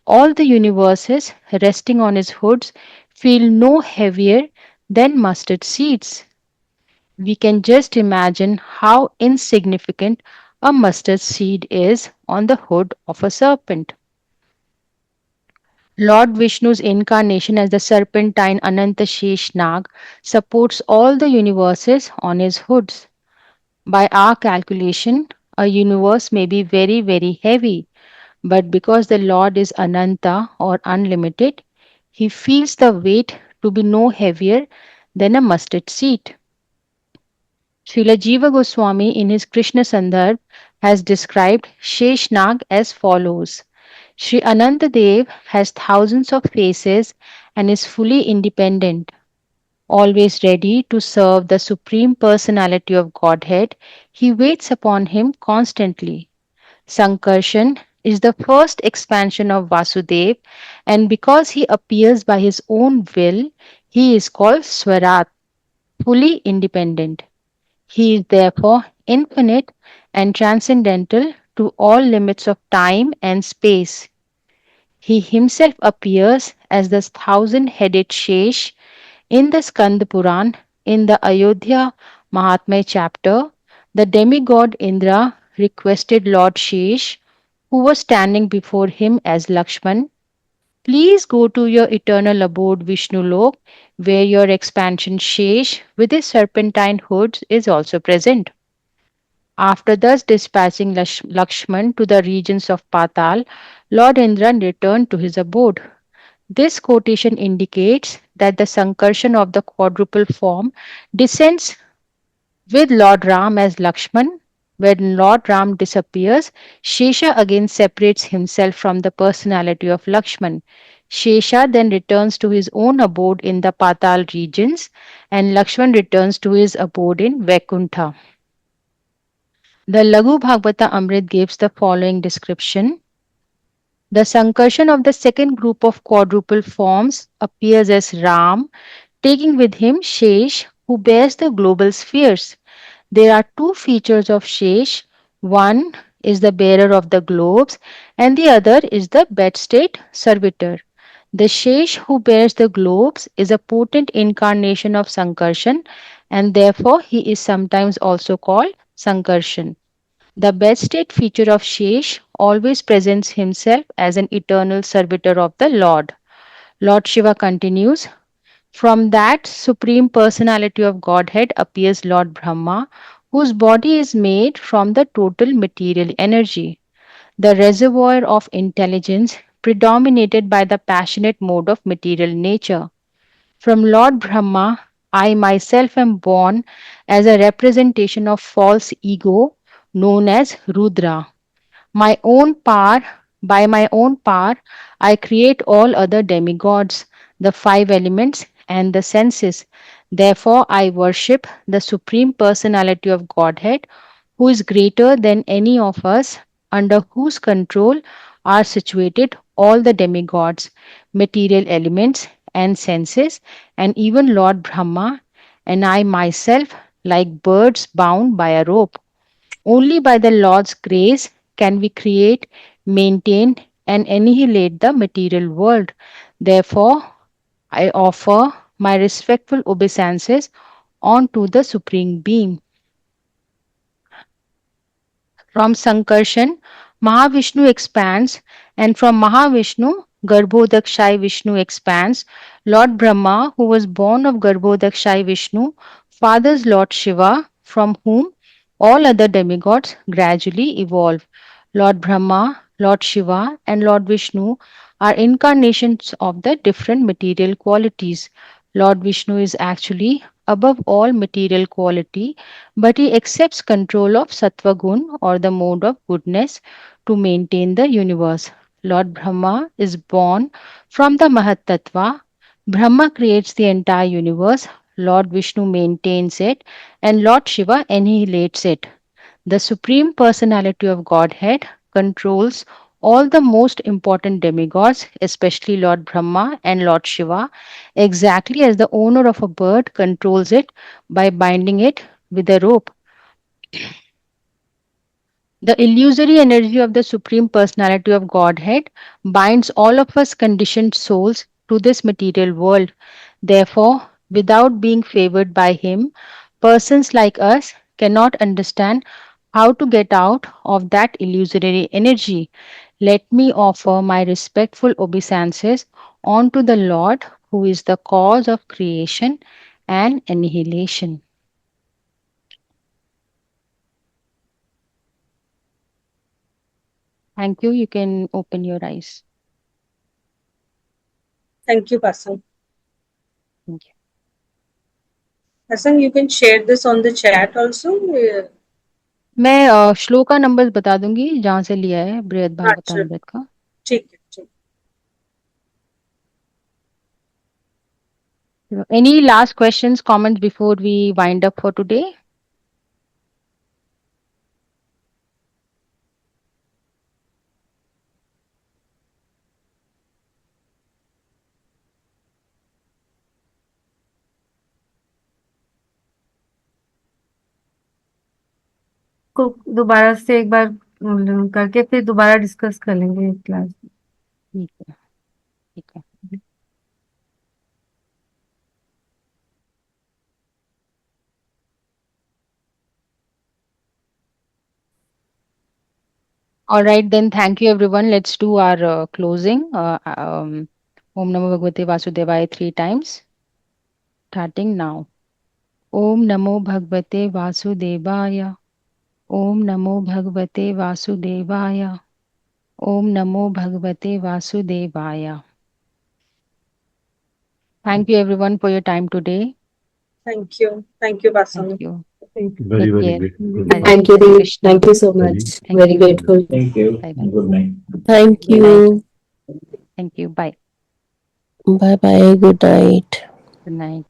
all the universes resting on his hoods feel no heavier than mustard seeds. We can just imagine how insignificant a mustard seed is on the hood of a serpent. Lord Vishnu's incarnation as the serpentine Ananta Nag supports all the universes on his hoods. By our calculation, a universe may be very, very heavy, but because the Lord is Ananta or unlimited, he feels the weight to be no heavier than a mustard seed. Srila Jiva Goswami in his Krishna Sandarbh has described Sheshnag as follows. Sri Anantadev has thousands of faces and is fully independent, always ready to serve the Supreme Personality of Godhead. He waits upon him constantly. Sankarshan is the first expansion of Vasudev, and because he appears by his own will, he is called Swarat, fully independent. He is therefore infinite and transcendental to all limits of time and space. He himself appears as the thousand-headed Shesh in the Skand Puran in the Ayodhya Mahatmya chapter. The demigod Indra requested Lord Shesh, who was standing before him as Lakshman, please go to your eternal abode Vishnu Lok, where your expansion Shesh with his serpentine hoods is also present. After thus dispatching Lakshman to the regions of Patal, Lord Indra returned to his abode. This quotation indicates that the Sankarshan of the quadruple form descends with Lord Ram as Lakshman. When Lord Ram disappears, Shesha again separates himself from the personality of Lakshman. Shesha then returns to his own abode in the Patal regions, and Lakshman returns to his abode in Vaikuntha. The Laghu Bhagavata Amrit gives the following description. The Sankarshan of the second group of quadruple forms appears as Ram, taking with him Shesh, who bears the global spheres. There are two features of Shesh. One is the bearer of the globes, and the other is the bedstate servitor. The Shesh who bears the globes is a potent incarnation of Sankarshan, and therefore he is sometimes also called Sankarshan. The bedstate feature of Shesh always presents himself as an eternal servitor of the Lord. Lord Shiva continues, from that supreme personality of Godhead appears Lord Brahma, whose body is made from the total material energy, the reservoir of intelligence predominated by the passionate mode of material nature. From Lord Brahma, I myself am born as a representation of false ego known as Rudra. My own power, by my own power, I create all other demigods, the five elements, and the senses. Therefore, I worship the Supreme Personality of Godhead, who is greater than any of us, under whose control are situated all the demigods, material elements, and senses, and even Lord Brahma, and I myself, like birds bound by a rope. Only by the Lord's grace can we create, maintain, and annihilate the material world. Therefore, I offer my respectful obeisances unto the Supreme Being. From Sankarshan, Mahavishnu expands, and from Mahavishnu, Garbhodakshai Vishnu expands. Lord Brahma, who was born of Garbhodakshai Vishnu, fathers Lord Shiva, from whom all other demigods gradually evolve. Lord Brahma, Lord Shiva, and Lord Vishnu are incarnations of the different material qualities. Lord Vishnu is actually above all material quality, but he accepts control of Sattva Gun or the mode of goodness to maintain the universe. Lord Brahma is born from the Mahat Tattva. Brahma creates the entire universe. Lord Vishnu maintains it, and Lord Shiva annihilates it. The Supreme Personality of Godhead controls all the most important demigods, especially Lord Brahma and Lord Shiva, exactly as the owner of a bird controls it by binding it with a rope. The illusory energy of the Supreme Personality of Godhead binds all of us conditioned souls to this material world. Therefore, without being favored by Him, persons like us cannot understand how to get out of that illusory energy. Let me offer my respectful obeisances unto the Lord, who is the cause of creation and annihilation. Thank you. You can open your eyes. Thank you, Pasang. Thank you. Pasang, you can share this on the chat also. मैं shloka numbers बता दूंगी जहां से लिया है बृहद हाँ, भागवतामृत का. ठीक है, ठीक. Any last questions, comments before we wind up for today? को दोबारा से एक बार करके फिर दोबारा डिस्कस कर लेंगे क्लास. ठीक है, ठीक है. All right, then thank you everyone. Let's do our closing. Om Namo Bhagavate Vasudevaya 3 times. Starting now. Om Namo Bhagavate Vasudevaya. Om Namo Bhagavate Vasudevaya. Om Namo Bhagavate Vasudevaya. Thank you everyone for your time today. Thank you. Thank you, Pasang. Thank you. Very, Take very care. good. Hare Thank you, Deep. Krishna. Thank you so much. Thank Very you. grateful. Thank you. Bye-bye. Good night. Thank Good night. you. Thank you. Bye. Bye bye. Good night. Good night.